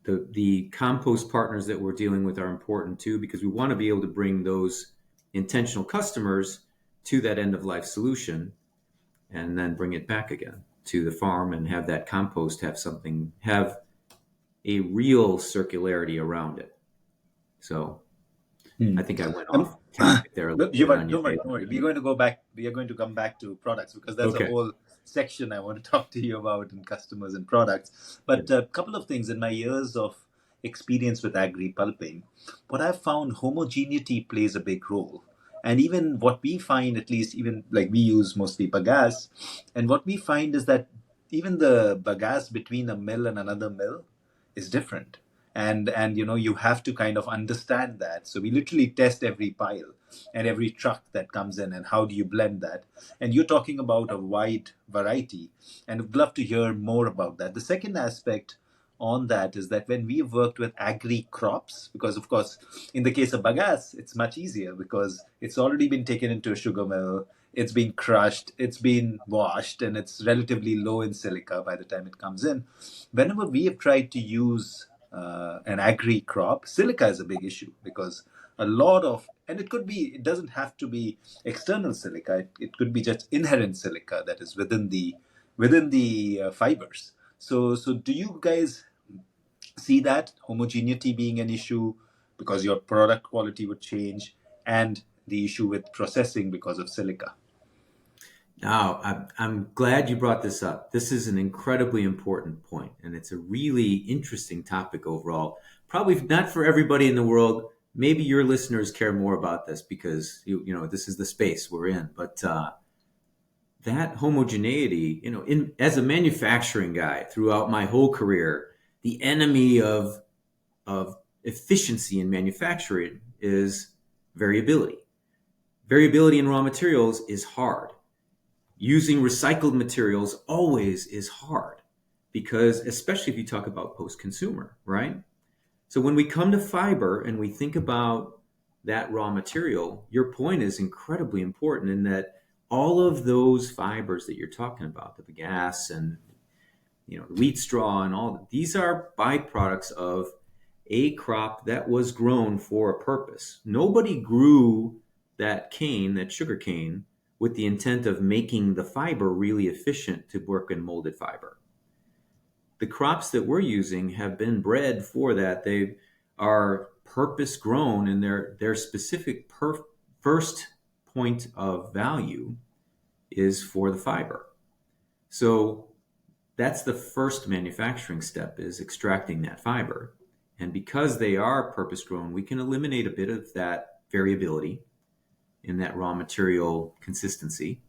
The compost partners that we're dealing with are important too, because we want to be able to bring those intentional customers to that end of life solution and then bring it back again to the farm and have that compost have a real circularity around it. So I think I went Um, off topic there a little Look, bit on you. don't worry, don't worry. We're going to go back. We are going to come back to products because there's a Okay. whole section I want to talk to you about in customers and products. Yeah. But a couple of things in my years of experience with agri pulping, what I've found homogeneity plays a big role. And even what we find, at least even like we use mostly bagasse, and what we find is that even the bagasse between a mill and another mill is different. And you have to kind of understand that. So we literally test every pile and every truck that comes in, and how do you blend that. And you're talking about a wide variety, and I'd love to hear more about that. The second aspect on that is that when we've worked with agri crops, because of course in the case of bagasse it's much easier because it's already been taken into a sugar mill, it's been crushed, it's been washed, and it's relatively low in silica by the time it comes in. Whenever we have tried to use an agri crop, silica is a big issue because a lot of, and it doesn't have to be external silica, it could be just inherent silica that is within the fibers. So do you guys see that homogeneity being an issue because your product quality would change, and the issue with processing because of silica? Now, I'm glad you brought this up. This is an incredibly important point, and it's a really interesting topic overall. Probably not for everybody in the world. Maybe your listeners care more about this because this is the space we're in. But that homogeneity, as a manufacturing guy throughout my whole career, the enemy of efficiency in manufacturing is variability. Variability in raw materials is hard. Using recycled materials always is hard because, especially if you talk about post-consumer, right? So when we come to fiber and we think about that raw material, your point is incredibly important in that all of those fibers that you're talking about, the bagasse and the wheat straw and all, these are byproducts of a crop that was grown for a purpose. Nobody grew that sugar cane, with the intent of making the fiber really efficient to work in molded fiber. The crops that we're using have been bred for that. They are purpose grown, and their specific first point of value is for the fiber. So that's the first manufacturing step, is extracting that fiber. And because they are purpose grown, we can eliminate a bit of that variability in that raw material consistency.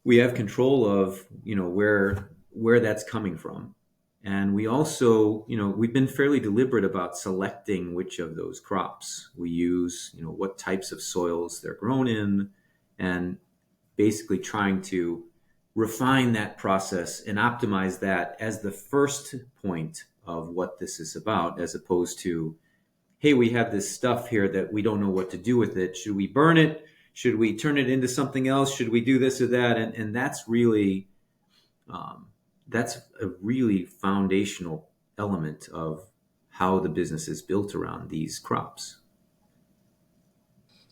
We have control of where that's coming from, and we also we've been fairly deliberate about selecting which of those crops we use, what types of soils they're grown in, and basically trying to refine that process and optimize that as the first point of what this is about, as opposed to, hey, we have this stuff here that we don't know what to do with it. Should we burn it? Should we turn it into something else? Should we do this or that? And that's really that's a really foundational element of how the business is built around these crops.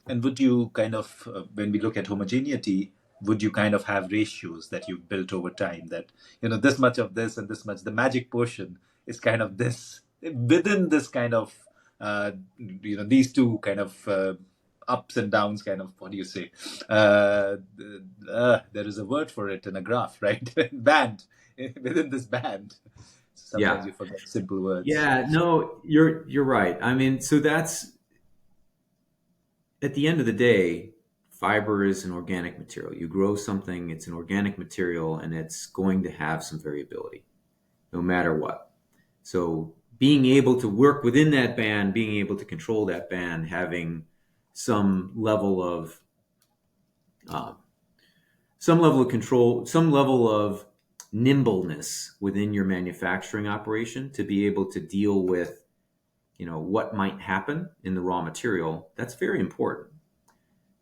And would you kind of, when we look at homogeneity, would you kind of have ratios that you've built over time that, this much of this and this much, the magic portion is kind of this, within this kind of, these two kind of ups and downs, kind of, what do you say? There is a word for it in a graph, right? Band, within this band. Sometimes Yeah. you forget simple words. Yeah, no, you're right. I mean, so that's at the end of the day, fiber is an organic material. You grow something, it's an organic material, and it's going to have some variability, no matter what. So being able to work within that band, being able to control that band, having some level of uh, some level of control, some level of nimbleness within your manufacturing operation to be able to deal with, what might happen in the raw material. That's very important.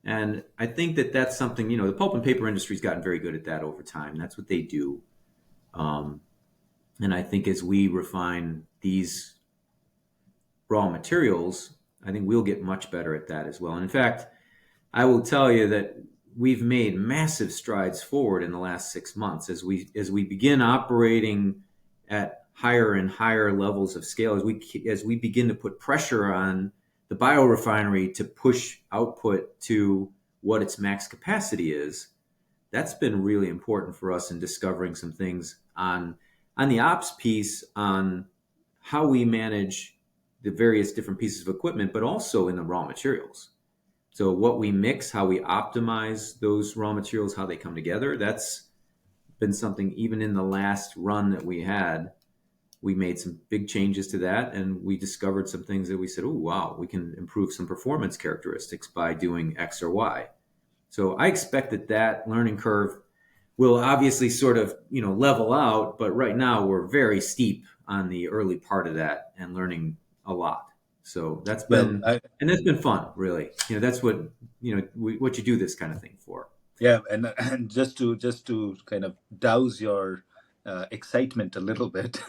And I think that that's something, the pulp and paper industry's gotten very good at that over time. That's what they do. Um, and I think as we refine these raw materials, I think we'll get much better at that as well. And in fact, I will tell you that we've made massive strides forward in the last 6 months as we begin operating at higher and higher levels of scale, as we begin to put pressure on the biorefinery to push output to what its max capacity is. That's been really important for us in discovering some things on the ops piece, on how we manage the various different pieces of equipment, but also in the raw materials. So what we mix, how we optimize those raw materials, how they come together, that's been something even in the last run that we had. We made some big changes to that, and we discovered some things that we said, oh, wow, we can improve some performance characteristics by doing X or Y. So I expect that learning curve will obviously sort of, level out, but right now we're very steep on the early part of that and learning a lot. So Well, that's been fun, really. That's what you do this kind of thing for. yeah, and just to kind of douse your excitement a little bit,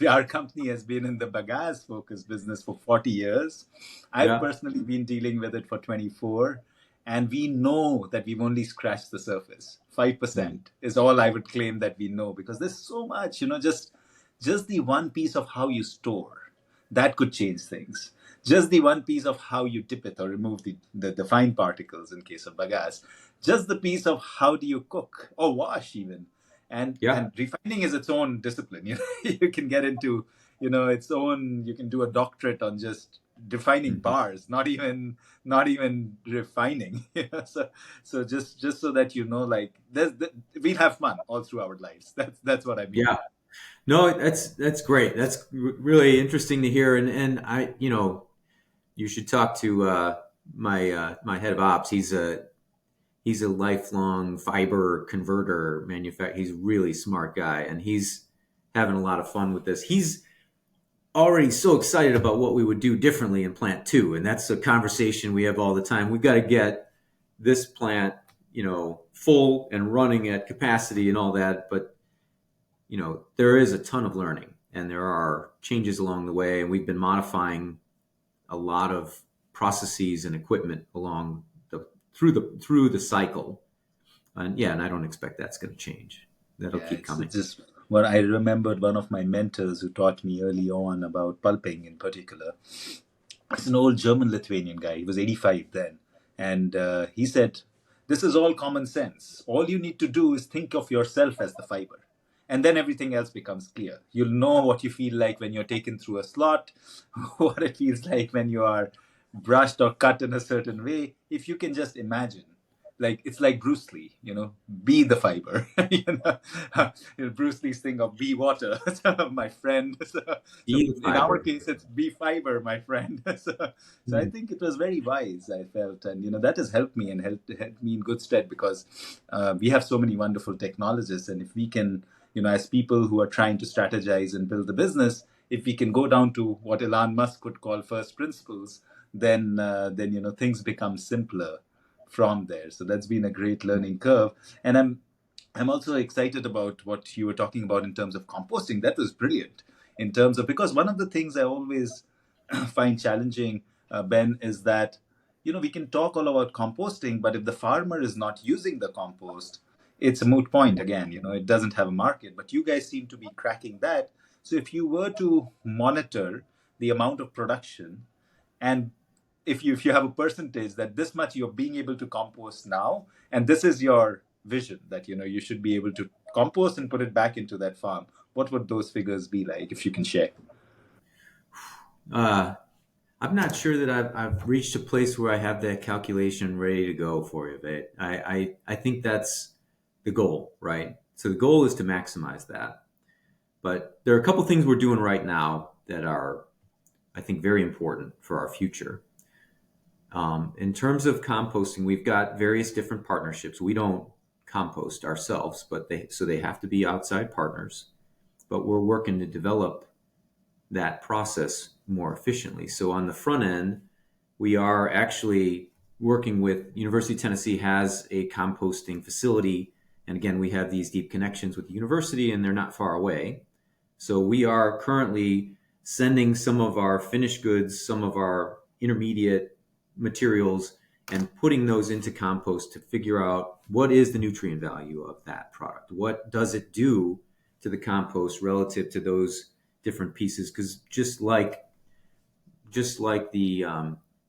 our company has been in the bagasse focus business for 40 years. I've Yeah. personally been dealing with it for 24, and we know that we've only scratched the surface. Mm. 5% is all I would claim that we know, because there's so much, just the one piece of how you store that could change things. Just the one piece of how you dip it or remove the fine particles in case of bagasse. Just the piece of how do you cook or wash even. And Yeah. refining is its own discipline. You can get into, its own, you can do a doctorate on just defining Mhm. bars, not even refining. So just so that like we'll have fun all through our lives. That's what I mean. Yeah. No, that's great. That's really interesting to hear. And I, you should talk to my head of ops. He's a lifelong fiber converter manufacturer. He's a really smart guy, and he's having a lot of fun with this. He's already so excited about what we would do differently in plant two, and that's a conversation we have all the time. We've got to get this plant, full and running at capacity and all that, but there is a ton of learning, and there are changes along the way, and we've been modifying a lot of processes and equipment along through the cycle. And yeah, and I don't expect that's going to change. That'll Yeah, keep it's coming. just what I remembered. One of my mentors who taught me early on about pulping in particular. It's an old German Lithuanian guy. He was 85 then. And he said, "This is all common sense. All you need to do is think of yourself as the fiber. And then everything else becomes clear. You'll know what you feel like when you're taken through a slot, what it feels like when you are brushed or cut in a certain way. If you can just imagine, like it's like Bruce Lee, be the fiber. Bruce Lee's thing of be water, my friend. So Be the in our fiber. case, it's be fiber, my friend. So I think it was very wise. I felt, and that has helped me and helped me in good stead, because we have so many wonderful technologists, and if we can, as people who are trying to strategize and build the business, if we can go down to what Elon Musk would call first principles, then things become simpler from there. So that's been a great learning curve. And I'm also excited about what you were talking about in terms of composting. That was brilliant in terms of, because one of the things I always find challenging, Ben, is that we can talk all about composting, but if the farmer is not using the compost, it's a moot point again. It doesn't have a market. But you guys seem to be cracking that. So if you were to monitor the amount of production and if you have a percentage that this much you're being able to compost now, and this is your vision that you should be able to compost and put it back into that farm, what would those figures be like if you can share? Uh, I'm not sure that I've reached a place where I have that calculation ready to go for you, but I think that's the goal, right? So the goal is to maximize that. But there are a couple things we're doing right now that are, I think, very important for our future. In terms of composting, we've got various different partnerships. We don't compost ourselves, but they have to be outside partners. But we're working to develop that process more efficiently. So on the front end, we are actually working with University of Tennessee has a composting facility, and again, we have these deep connections with the university, and they're not far away. So we are currently sending some of our finished goods, some of our intermediate materials, and putting those into compost to figure out what is the nutrient value of that product. What does it do to the compost relative to those different pieces? Because just like the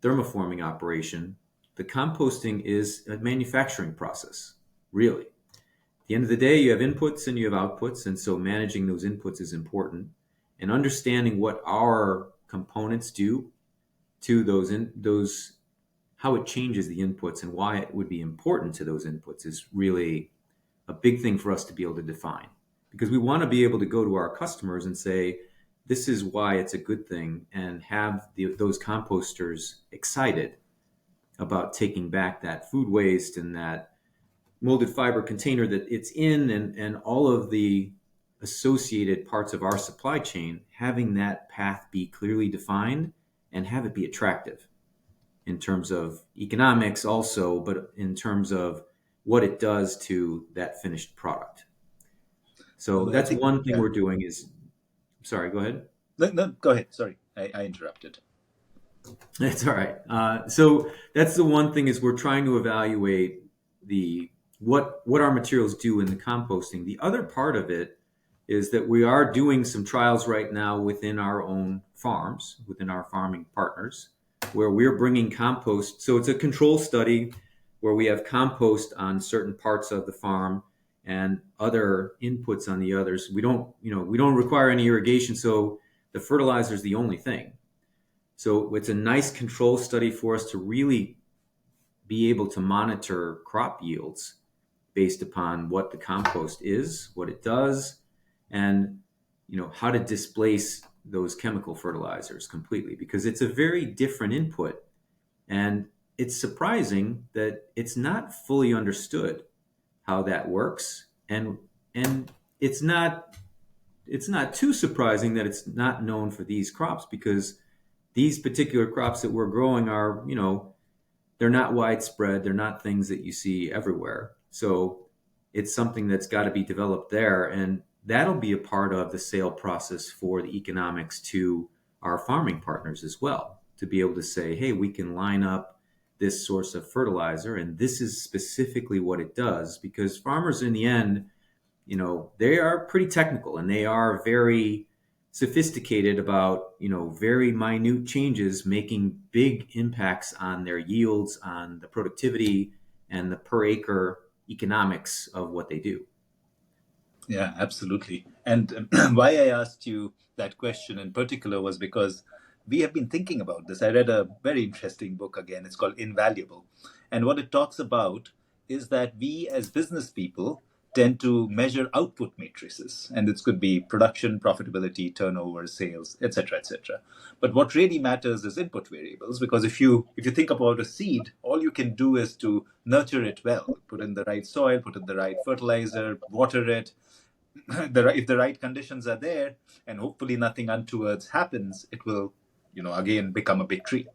thermoforming operation, the composting is a manufacturing process, really. At the end of the day, you have inputs and you have outputs, and so managing those inputs is important. And understanding what our components do to those how it changes the inputs and why it would be important to those inputs is really a big thing for us to be able to define. Because we want to be able to go to our customers and say, this is why it's a good thing, and have those composters excited about taking back that food waste and that molded fiber container that it's in, and all of the associated parts of our supply chain, having that path be clearly defined and have it be attractive in terms of economics also, but in terms of what it does to that finished product. So Well, I that's think, one thing yeah. we're doing is, sorry, go ahead. No, no, go ahead. Sorry, I interrupted. That's all right. So that's the one thing is we're trying to evaluate the what our materials do in the composting. The other part of it is that we are doing some trials right now within our own farms, within our farming partners, where we're bringing compost. So it's a control study where we have compost on certain parts of the farm and other inputs on the others. We don't require any irrigation, so the fertilizer is the only thing. So it's a nice control study for us to really be able to monitor crop yields based upon what the compost is, what it does, and how to displace those chemical fertilizers completely, because it's a very different input, and it's surprising that it's not fully understood how that works, and it's not too surprising that it's not known for these crops, because these particular crops that we're growing are, they're not widespread. They're not things that you see everywhere. So it's something that's got to be developed there. And that'll be a part of the sale process for the economics to our farming partners as well, to be able to say, hey, we can line up this source of fertilizer, and this is specifically what it does. Because farmers, in the end, they are pretty technical, and they are very sophisticated about, very minute changes making big impacts on their yields, on the productivity, and the per acre economics of what they do. Yeah, absolutely. And why I asked you that question in particular was because we have been thinking about this. I read a very interesting book again. It's called Invaluable. And what it talks about is that we as business people tend to measure output matrices. And this could be production, profitability, turnover, sales, etc., etc. But what really matters is input variables, because if you think about a seed, all you can do is to nurture it well, put in the right soil, put in the right fertilizer, water it, if the right conditions are there, and hopefully nothing untowards happens, it will, again become a big tree.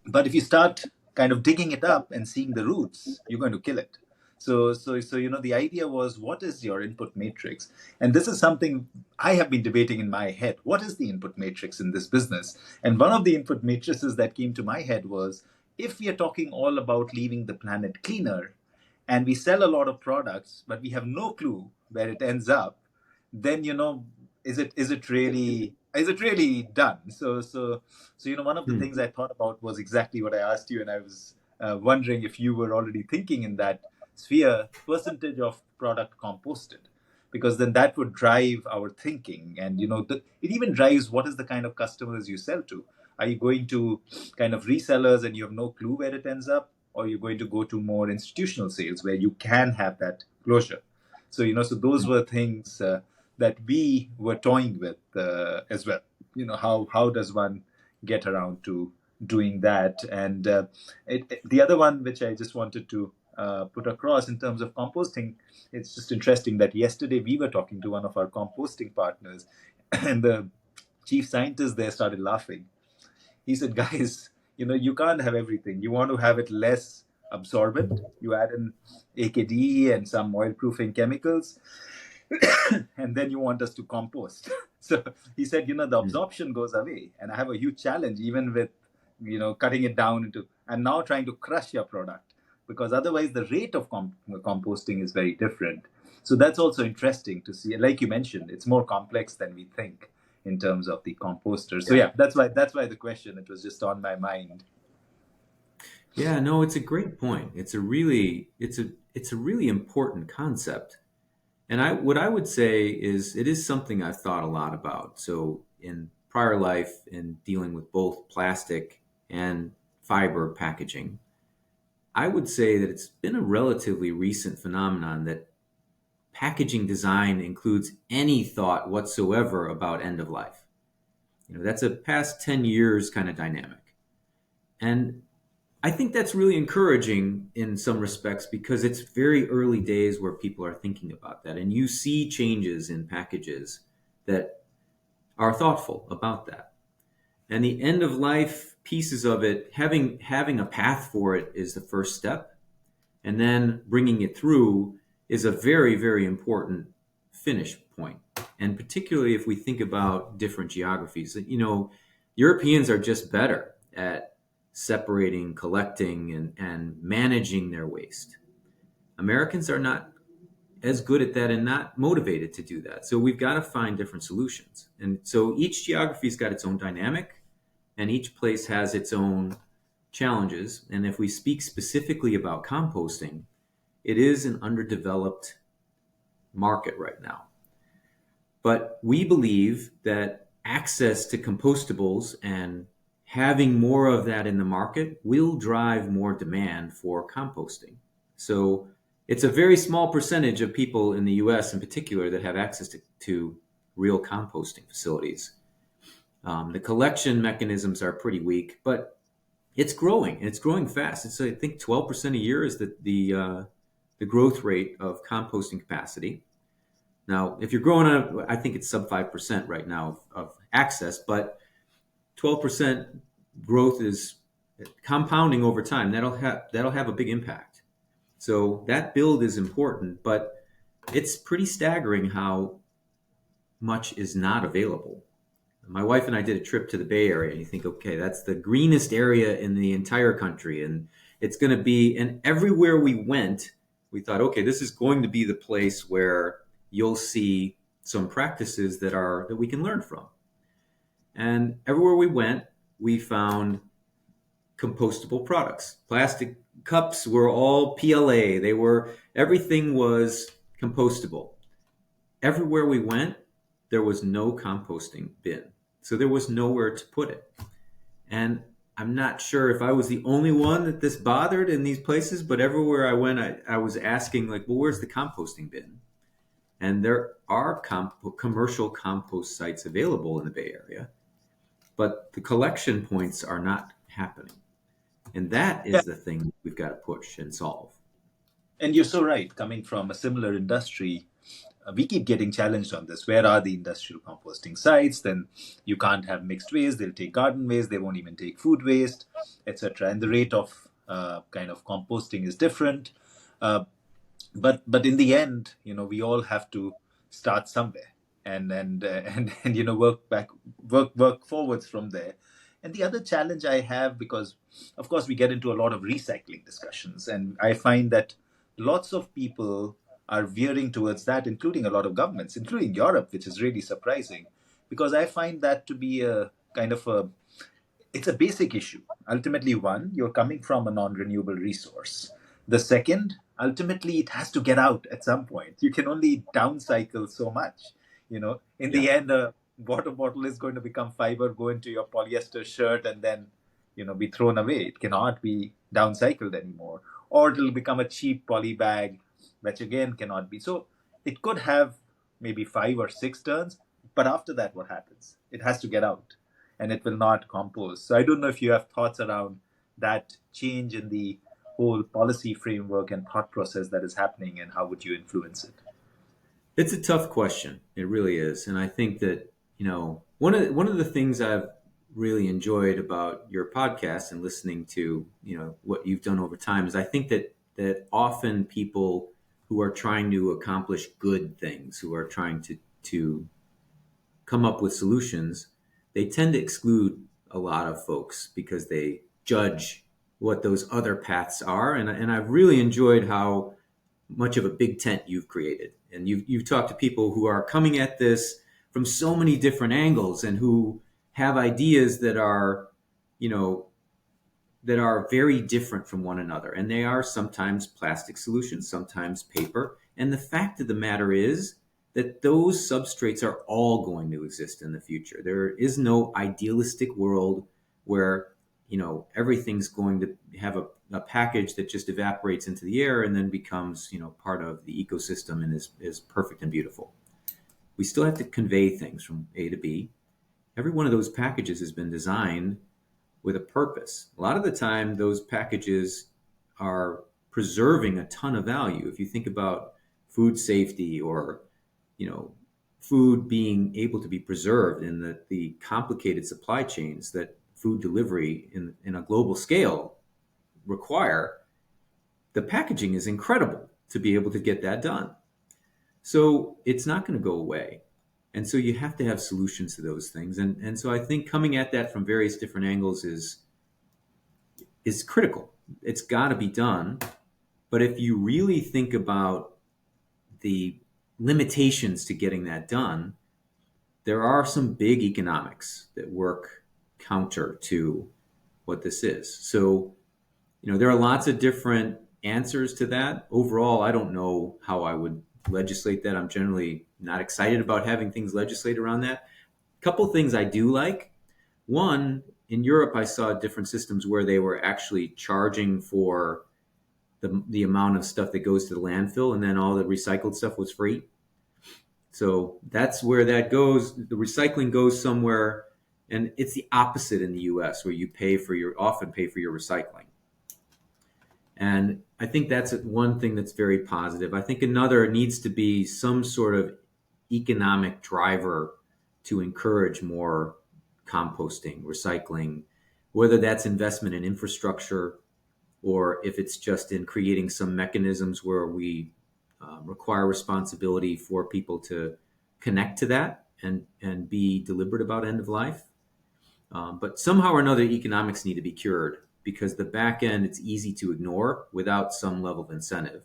But if you start kind of digging it up and seeing the roots, you're going to kill it. So the idea was, what is your input matrix? And this is something I have been debating in my head. What is the input matrix in this business? And one of the input matrices that came to my head was, if we are talking all about leaving the planet cleaner, and we sell a lot of products, but we have no clue where it ends up, then is it really is it really done? So one of the Hmm. things I thought about was exactly what I asked you, and I was wondering if you were already thinking in that sphere, percentage of product composted, because then that would drive our thinking, and it even drives what is the kind of customers you sell to. Are you going to kind of resellers and you have no clue where it ends up, or you're going to go to more institutional sales where you can have that closure? So those were things that we were toying with as well. How does one get around to doing that? And the other one which I just wanted to put across in terms of composting, it's just interesting that yesterday we were talking to one of our composting partners, and the chief scientist there started laughing. He said, guys, you can't have everything. You want to have it less absorbent, you add in AKD and some oil proofing chemicals, and then you want us to compost. So he said, the absorption goes away, and I have a huge challenge even with cutting it down into. I'm now trying to crush your product, because otherwise the rate of composting is very different. So that's also interesting to see. Like you mentioned, it's more complex than we think in terms of the composter. So Yeah. yeah, that's why the question, it was just on my mind. Yeah, no, it's a great point. It's a really important concept. And what I would say is it is something I've thought a lot about. So in prior life, in dealing with both plastic and fiber packaging, I would say that it's been a relatively recent phenomenon that packaging design includes any thought whatsoever about end of life. That's a past 10 years kind of dynamic. And I think that's really encouraging in some respects because it's very early days where people are thinking about that. And you see changes in packages that are thoughtful about that. And the end of life pieces of it, having a path for it is the first step. And then bringing it through is a very, very important finish point. And particularly if we think about different geographies, Europeans are just better at separating, collecting, and managing their waste. Americans are not as good at that and not motivated to do that. So we've got to find different solutions. And so each geography's got its own dynamic, and each place has its own challenges. And if we speak specifically about composting, it is an underdeveloped market right now. But we believe that access to compostables and having more of that in the market will drive more demand for composting. So it's a very small percentage of people in the US in particular that have access to real composting facilities. The collection mechanisms are pretty weak, but it's growing. It's growing fast. It's, I think, 12% a year is the growth rate of composting capacity. Now, if you're growing on, I think it's sub 5% right now of access, but 12% growth is compounding over time. That'll have a big impact. So that build is important, but it's pretty staggering how much is not available. My wife and I did a trip to the Bay Area, and you think, okay, that's the greenest area in the entire country, and it's going to be. And everywhere we went, we thought, okay, this is going to be the place where you'll see some practices that we can learn from. And everywhere we went, we found compostable products. Plastic cups were all PLA. Everything was compostable. Everywhere we went, there was no composting bin. So there was nowhere to put it. And I'm not sure if I was the only one that this bothered in these places, but everywhere I went, I was asking, like, well, where's the composting bin? And there are commercial compost sites available in the Bay Area, but the collection points are not happening. And that Yeah, is the thing we've got to push and solve. and you're so right. Coming from a similar industry, we keep getting challenged on this. Where are the industrial composting sites? Then you can't have mixed waste. They'll take garden waste. They won't even take food waste, etc. And the rate of kind of composting is different. Uh, but in the end, we all have to start somewhere, and work forwards from there. And the other challenge I have, because of course we get into a lot of recycling discussions, and I find that lots of people are veering towards that, including a lot of governments, including Europe, which is really surprising, because I find that to be a kind of a it's a basic issue. Ultimately, one, you're coming from a non-renewable resource. The second, ultimately, it has to get out at some point. You can only downcycle so much. In Yeah. the end, a water bottle is going to become fiber, go into your polyester shirt, and then, be thrown away. It cannot be downcycled anymore. Or it'll become a cheap poly bag, which again cannot be. So it could have maybe 5 or 6 turns, but after that, what happens? It has to get out and it will not compose. So I don't know if you have thoughts around that change in the whole policy framework and thought process that is happening, and how would you influence it? It's a tough question. It really is. And I think that, one of the things I've really enjoyed about your podcast and listening to, what you've done over time is I think that often people who are trying to accomplish good things, who are trying to come up with solutions, they tend to exclude a lot of folks because they judge what those other paths are. And I've really enjoyed how much of a big tent you've created. And you've talked to people who are coming at this from so many different angles and who have ideas you know, that are very different from one another. And they are sometimes plastic solutions, sometimes paper. And the fact of the matter is that those substrates are all going to exist in the future. There is no idealistic world where, everything's going to have a package that just evaporates into the air and then becomes, part of the ecosystem and is perfect and beautiful. We still have to convey things from A to B. Every one of those packages has been designed with a purpose. A lot of the time, those packages are preserving a ton of value. If you think about food safety or, food being able to be preserved in the complicated supply chains that food delivery in a global scale require, the packaging is incredible to be able to get that done. So it's not going to go away. And so you have to have solutions to those things. And so I think coming at that from various different angles is critical. It's got to be done. But if you really think about the limitations to getting that done, there are some big economics that work counter to what this is. So, there are lots of different answers to that. Overall, I don't know how I would legislate that. I'm generally not excited about having things legislate around that. A couple things I do like. One, in Europe, I saw different systems where they were actually charging for the amount of stuff that goes to the landfill, and then all the recycled stuff was free. So that's where that goes. The recycling goes somewhere, and it's the opposite in the U.S., where you often pay for your recycling. And I think that's one thing that's very positive. I think another needs to be some sort of economic driver to encourage more composting, recycling, whether that's investment in infrastructure or if it's just in creating some mechanisms where we require responsibility for people to connect to that and be deliberate about end of life. But somehow or another, economics need to be cured because the back end, it's easy to ignore without some level of incentive.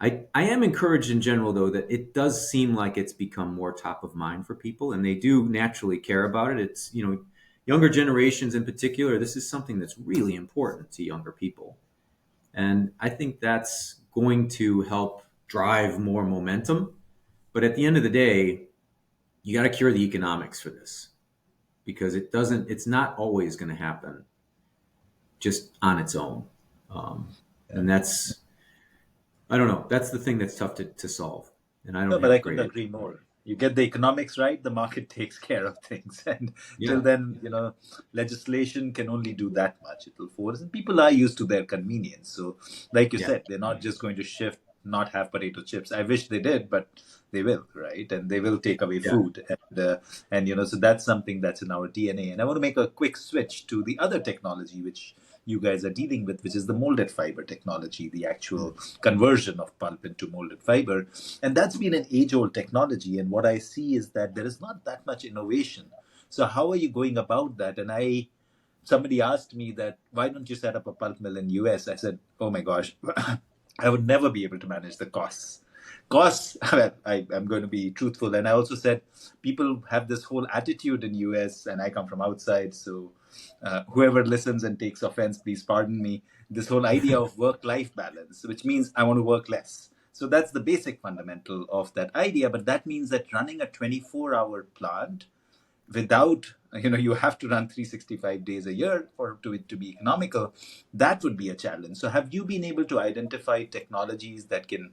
I am encouraged in general, though, that it does seem like it's become more top of mind for people, and they do naturally care about it. It's, younger generations in particular, this is something that's really important to younger people. And I think that's going to help drive more momentum. But at the end of the day, you got to cure the economics for this because it's not always going to happen just on its own. Yeah. And I don't know. That's the thing that's tough to solve. And I No, don't but I have couldn't great agree answers. more. You get the economics right, the market takes care of things. And till Yeah. then, legislation can only do that much. It will force, and people are used to their convenience. So, like you Yeah. said, they're not just going to shift, not have potato chips. I wish they did, but they will, right? And they will take away Yeah. food. And so that's something that's in our DNA. And I want to make a quick switch to the other technology, which you guys are dealing with, which is the molded fiber technology, the actual conversion of pulp into molded fiber. And that's been an age old technology. And what I see is that there is not that much innovation. So, how are you going about that? And somebody asked me that, why don't you set up a pulp mill in US? I said, oh my gosh, I would never be able to manage the costs. Costs, I'm going to be truthful. And I also said people have this whole attitude in US, and I come from outside, so whoever listens and takes offense, please pardon me. This whole idea of work-life balance, which means I want to work less. So that's the basic fundamental of that idea. But that means that running a 24-hour plant without, you have to run 365 days a year for to it to be economical. That would be a challenge. So have you been able to identify technologies that can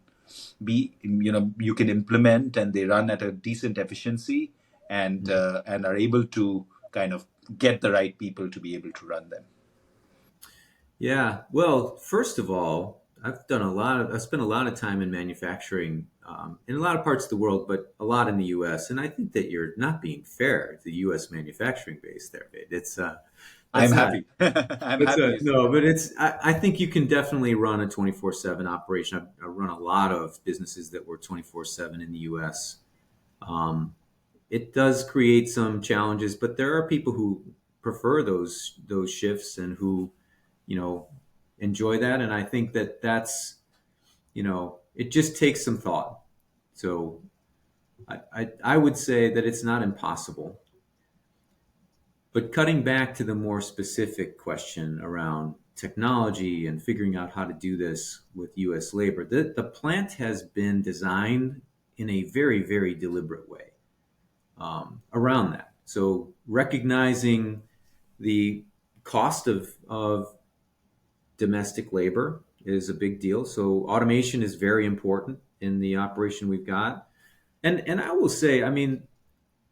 be, you can implement and they run at a decent efficiency, and are able to kind of get the right people to be able to run them? Yeah. Well, first of all, I've spent a lot of time in manufacturing in a lot of parts of the world, but a lot in the U.S. And I think that you're not being fair to the U.S. manufacturing base there, Vid. I'm That's not, happy. I'm happy you say no, that. but I think you can definitely run a 24/7 operation. I run a lot of businesses that were 24/7 in the U.S. Um, it does create some challenges, but there are people who prefer those shifts and who you know enjoy that, and I think that that's it just takes some thought. So I would say that it's not impossible, but cutting back to the more specific question around technology and figuring out how to do this with U.S. labor, the plant has been designed in a very, very deliberate way around that. So recognizing the cost of domestic labor is a big deal. So automation is very important in the operation we've got. And I will say, I mean,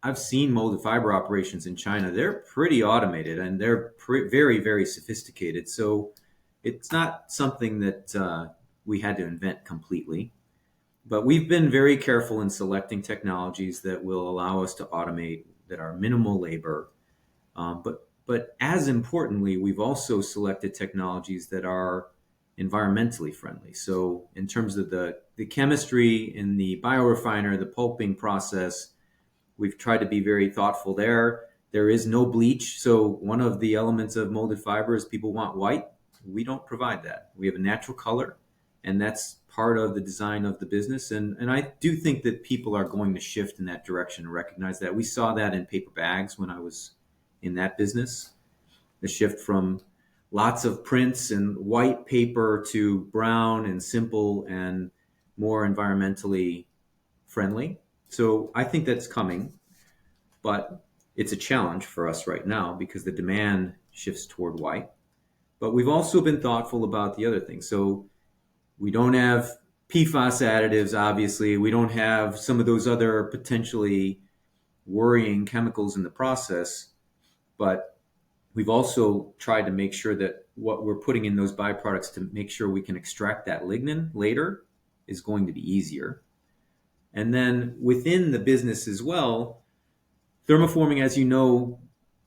I've seen molded fiber operations in China. They're pretty automated and they're very, very sophisticated. So it's not something that we had to invent completely. But we've been very careful in selecting technologies that will allow us to automate, that are minimal labor. But as importantly, we've also selected technologies that are environmentally friendly. So in terms of the chemistry in the biorefiner, the pulping process, we've tried to be very thoughtful there. There is no bleach. So one of the elements of molded fiber is people want white. We don't provide that. We have a natural color, and that's part of the design of the business. And I do think that people are going to shift in that direction and recognize that. We saw that in paper bags when I was in that business, the shift from lots of prints and white paper to brown and simple and more environmentally friendly. So I think that's coming, but it's a challenge for us right now because the demand shifts toward white. But we've also been thoughtful about the other things. So we don't have PFAS additives, obviously. We don't have some of those other potentially worrying chemicals in the process, but we've also tried to make sure that what we're putting in those byproducts to make sure we can extract that lignin later is going to be easier. And then within the business as well, thermoforming, as you know,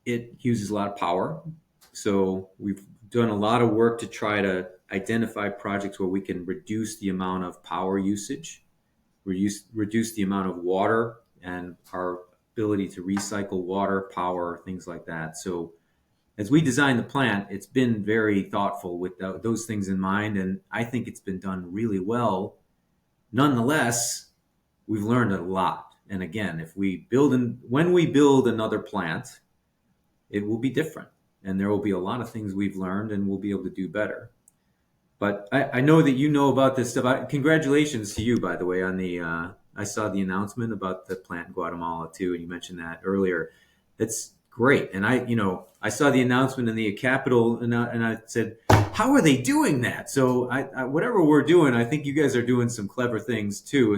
it uses a lot of power. So we've done a lot of work to try to identify projects where we can reduce the amount of power usage, reduce the amount of water and our ability to recycle water, power, things like that. So as we design the plant, it's been very thoughtful with those things in mind, and I think it's been done really well. Nonetheless, we've learned a lot. And again, when we build another plant, it will be different, and there will be a lot of things we've learned, and we'll be able to do better. But I know that you know about this stuff. Congratulations to you, by the way, on the. I saw the announcement about the plant in Guatemala too, and you mentioned that earlier. That's great. And I saw the announcement in the Capitol, and I said, how are they doing that? So whatever we're doing, I think you guys are doing some clever things too.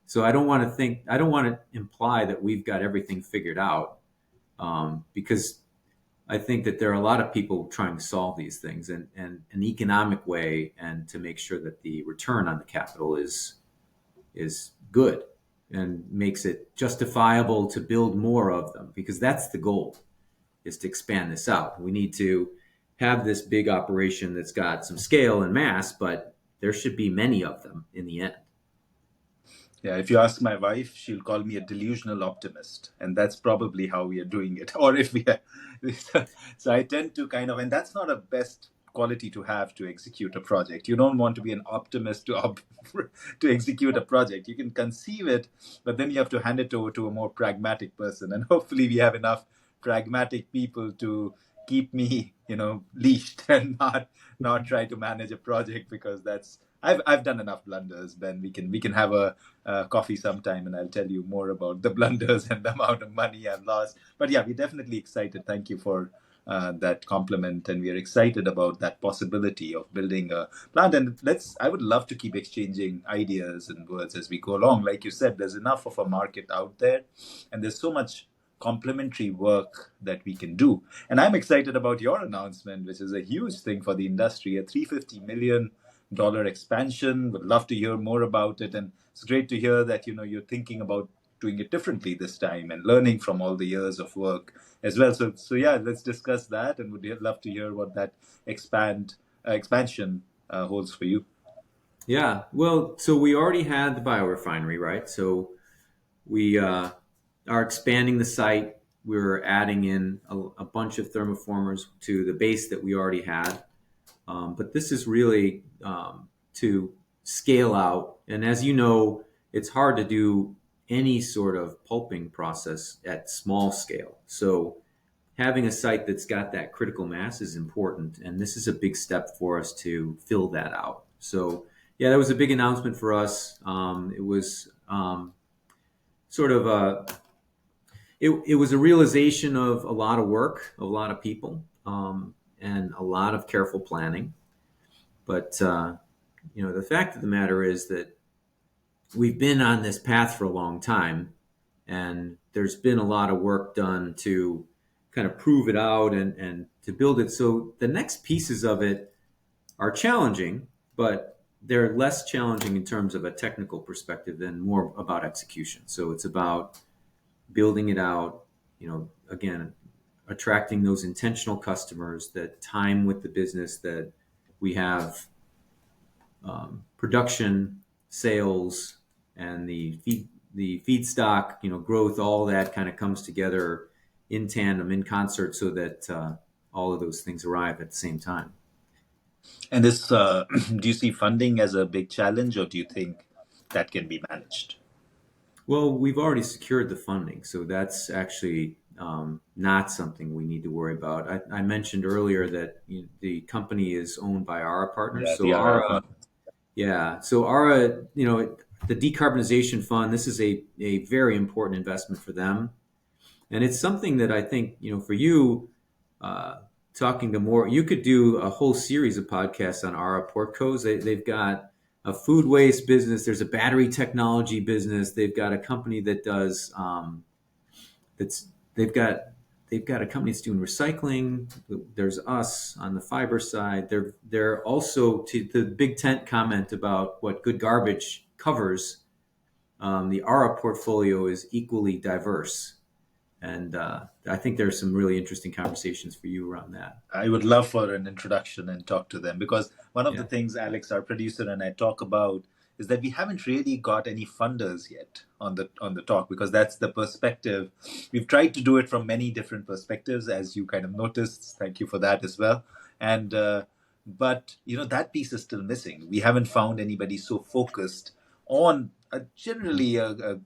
So I don't want to imply that we've got everything figured out, because I think that there are a lot of people trying to solve these things in an economic way, and to make sure that the return on the capital is good and makes it justifiable to build more of them, because that's the goal, is to expand this out. We need to have this big operation that's got some scale and mass, but there should be many of them in the end. Yeah, if you ask my wife, she'll call me a delusional optimist, and that's probably how we are doing it. Or if we are, so I tend to kind of, and that's not a best quality to have to execute a project. You don't want to be an optimist to execute a project. You can conceive it, but then you have to hand it over to a more pragmatic person. And hopefully, we have enough pragmatic people to keep me, leashed and not try to manage a project, because that's I've done enough blunders. Ben, we can have a coffee sometime, and I'll tell you more about the blunders and the amount of money I've lost. But yeah, we're definitely excited. Thank you for that compliment, and we are excited about that possibility of building a plant. And I would love to keep exchanging ideas and words as we go along. Like you said, there's enough of a market out there, and there's so much complementary work that we can do. And I'm excited about your announcement, which is a huge thing for the industry, a $350 million expansion. Would love to hear more about it. And it's great to hear that you're thinking about doing it differently this time and learning from all the years of work as well. So yeah, let's discuss that, and would love to hear what that expansion holds for you. Yeah. Well, so we already had the biorefinery, right? So we are expanding the site. We're adding in a bunch of thermoformers to the base that we already had. But this is really to scale out. And as you know, it's hard to do any sort of pulping process at small scale. So having a site that's got that critical mass is important. And this is a big step for us to fill that out. So yeah, that was a big announcement for us. It was sort of it was a realization of a lot of work, of a lot of people, and a lot of careful planning. But the fact of the matter is that we've been on this path for a long time, and there's been a lot of work done to kind of prove it out and to build it. So the next pieces of it are challenging, but they're less challenging in terms of a technical perspective than more about execution. So it's about building it out, again, attracting those intentional customers that time with the business, that we have production, sales, and the feedstock, growth, all that kind of comes together in tandem, in concert, so that all of those things arrive at the same time. And this, do you see funding as a big challenge, or do you think that can be managed? Well, we've already secured the funding, so that's actually not something we need to worry about. I mentioned earlier that the company is owned by Ara Partners. Yeah, So the RF Ara, fund. yeah, so Ara, the decarbonization fund, this is a very important investment for them. And it's something that I think, for you, uh, talking to more, you could do a whole series of podcasts on Ara Portcos. They've got a food waste business. There's a battery technology business. They've got a company that does, that's, they've got, they've got a company that's doing recycling. There's us on the fiber side. They're also, to the big tent comment about what good garbage covers. The Ara portfolio is equally diverse. And I think there's some really interesting conversations for you around that. I would love for an introduction and talk to them, because one of the Yeah. things Alex, our producer, and I talk about is that we haven't really got any funders yet on the talk, because that's the perspective. We've tried to do it from many different perspectives, as you kind of noticed. Thank you for that as well. And but that piece is still missing. We haven't found anybody so focused on generally a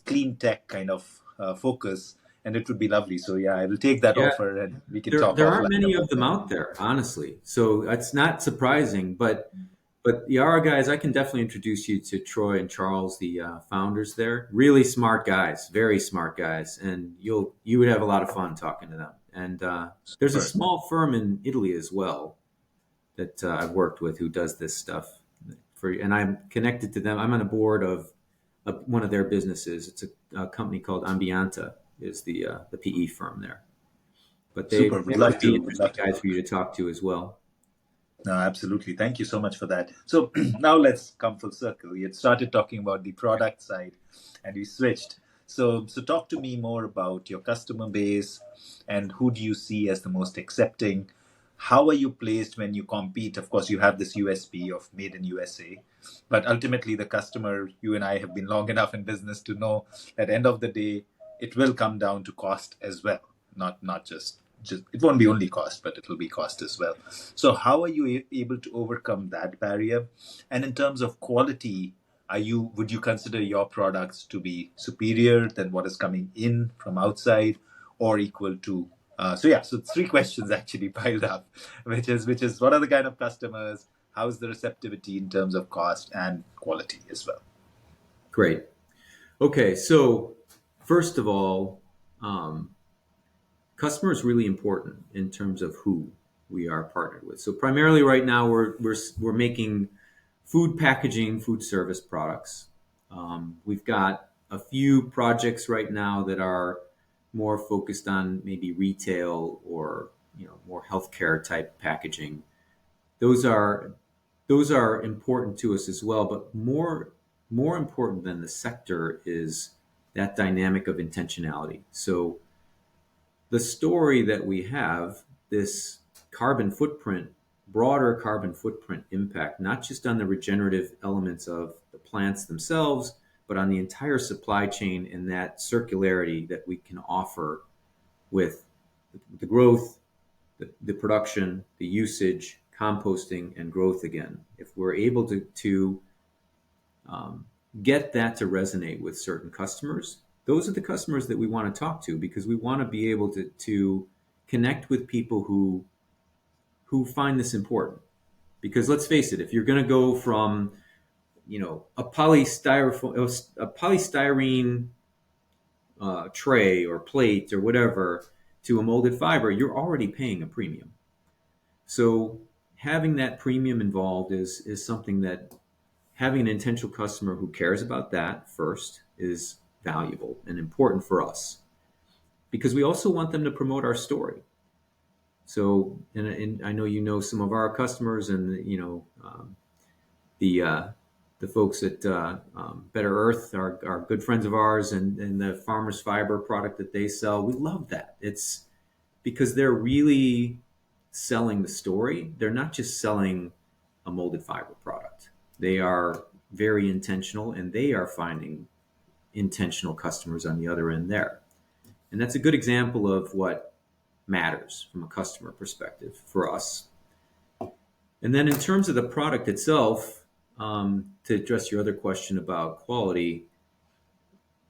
clean tech kind of focus, and it would be lovely. So yeah, I will take that Yeah. offer, and we can There, talk there aren't offline many of about them that. out there, honestly. So it's not surprising. But the Yara guys, I can definitely introduce you to Troy and Charles, the founders there. Really smart guys, very smart guys, and you would have a lot of fun talking to them. And there's a Super. small firm in Italy as well that I've worked with who does this stuff and I'm connected to them. I'm on a board of one of their businesses. It's a company called Ambianta, is the PE firm there. But Super. they Would might love be to. Would interesting love to guys talk. for you to talk to as well. No, absolutely. Thank you so much for that. So now let's come full circle. We had started talking about the product side, and we switched. So talk to me more about your customer base, and who do you see as the most accepting? How are you placed when you compete? Of course, you have this USP of made in USA, but ultimately the customer, you and I have been long enough in business to know at the end of the day, it will come down to cost as well, not just just, it won't be only cost, but it'll be cost as well. So how are you able to overcome that barrier? And in terms of quality, would you consider your products to be superior than what is coming in from outside, or equal to? So three questions actually piled up, which is what are the kind of customers, how's the receptivity in terms of cost and quality as well? Great. Okay, so first of all, um, customer is really important in terms of who we are partnered with. So primarily right now we're making food packaging, food service products. We've got a few projects right now that are more focused on maybe retail or more healthcare type packaging. Those are those are important to us as well, but more important than the sector is that dynamic of intentionality. So the story that we have, this carbon footprint, broader carbon footprint impact, not just on the regenerative elements of the plants themselves, but on the entire supply chain and that circularity that we can offer with the growth, the production, the usage, composting, and growth again. If we're able to um, get that to resonate with certain customers, those are the customers that we want to talk to, because we want to be able to connect with people who find this important. Because let's face it, if you're going to go from a polystyrene tray or plate or whatever to a molded fiber, you're already paying a premium. So having that premium involved is something that having an intentional customer who cares about that first is valuable and important for us, because we also want them to promote our story. So, and I know some of our customers, and the the folks at Better Earth are good friends of ours, and the Farmers Fiber product that they sell, we love that. It's because they're really selling the story. They're not just selling a molded fiber product. They are very intentional, and they are finding intentional customers on the other end there. And that's a good example of what matters from a customer perspective for us. And then in terms of the product itself, to address your other question about quality,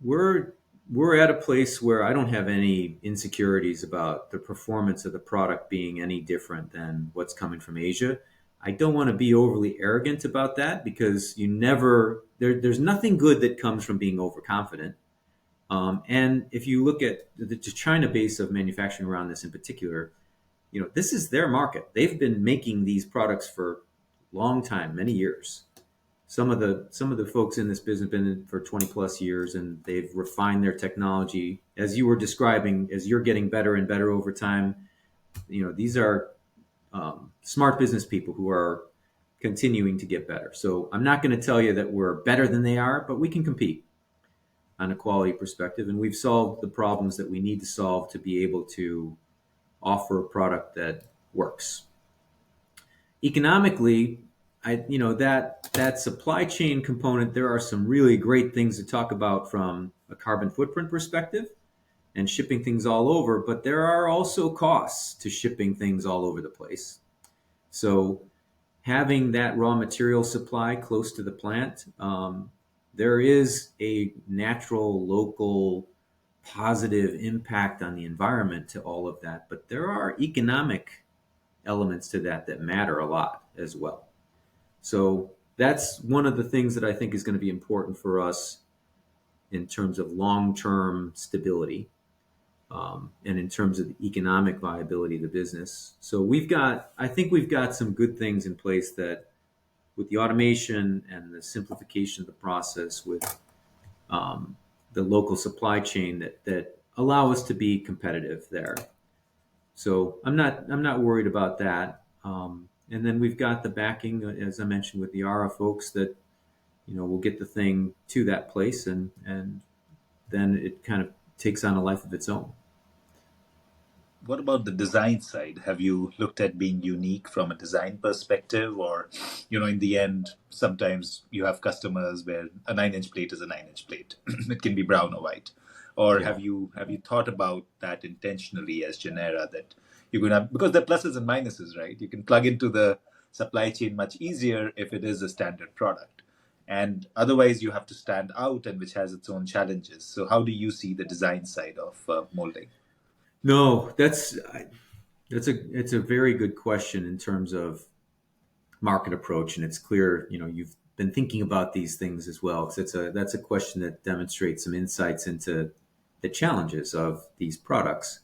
we're we're at a place where I don't have any insecurities about the performance of the product being any different than what's coming from Asia. I don't want to be overly arrogant about that, because there's nothing good that comes from being overconfident. And if you look at the China base of manufacturing around this in particular, this is their market. They've been making these products for a long time, many years. Some of the folks in this business have been in for 20 plus years, and they've refined their technology, as you were describing, as you're getting better and better over time. These are smart business people who are continuing to get better. So I'm not going to tell you that we're better than they are, but we can compete on a quality perspective, and we've solved the problems that we need to solve to be able to offer a product that works. Economically, that supply chain component, there are some really great things to talk about from a carbon footprint perspective and shipping things all over, but there are also costs to shipping things all over the place. So having that raw material supply close to the plant, there is a natural, local, positive impact on the environment to all of that, but there are economic elements to that matter a lot as well. So that's one of the things that I think is going to be important for us in terms of long-term stability, and in terms of the economic viability of the business. So I think we've got some good things in place that, with the automation and the simplification of the process, with the local supply chain, that allow us to be competitive there. So I'm not worried about that. And then we've got the backing, as I mentioned, with the ARA folks that will get the thing to that place, and then it kind of takes on a life of its own. What about the design side? Have you looked at being unique from a design perspective? Or, in the end, sometimes you have customers where a 9-inch plate is a 9-inch plate. It can be brown or white. Or Yeah. have you thought about that intentionally as Genera, that you're going to have, because there are pluses and minuses, right? You can plug into the supply chain much easier if it is a standard product. And otherwise, you have to stand out, and which has its own challenges. So, how do you see the design side of molding? No, it's a very good question in terms of market approach, and it's clear you've been thinking about these things as well, because that's a question that demonstrates some insights into the challenges of these products.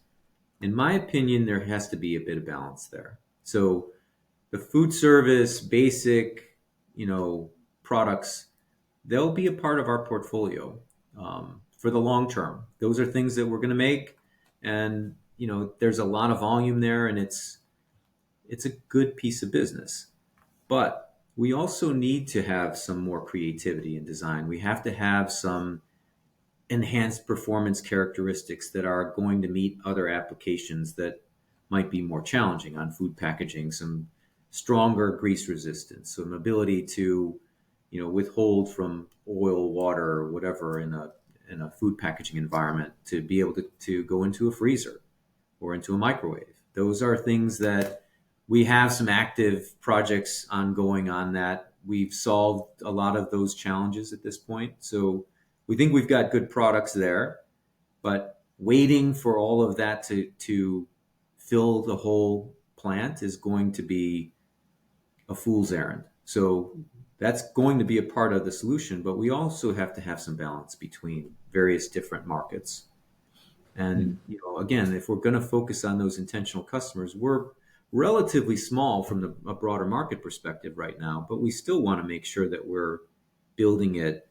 In my opinion, there has to be a bit of balance there. So the food service basic, products, they'll be a part of our portfolio for the long term. Those are things that we're going to make, and there's a lot of volume there, and it's a good piece of business. But we also need to have some more creativity in design. We have to have some enhanced performance characteristics that are going to meet other applications that might be more challenging on food packaging, some stronger grease resistance, some ability to withhold from oil, water, or whatever in a food packaging environment, to be able to go into a freezer or into a microwave. Those are things that we have some active projects ongoing on that. We've solved a lot of those challenges at this point. So we think we've got good products there, but waiting for all of that to fill the whole plant is going to be a fool's errand. So that's going to be a part of the solution, but we also have to have some balance between various different markets. And again, if we're going to focus on those intentional customers, we're relatively small from a broader market perspective right now, but we still want to make sure that we're building it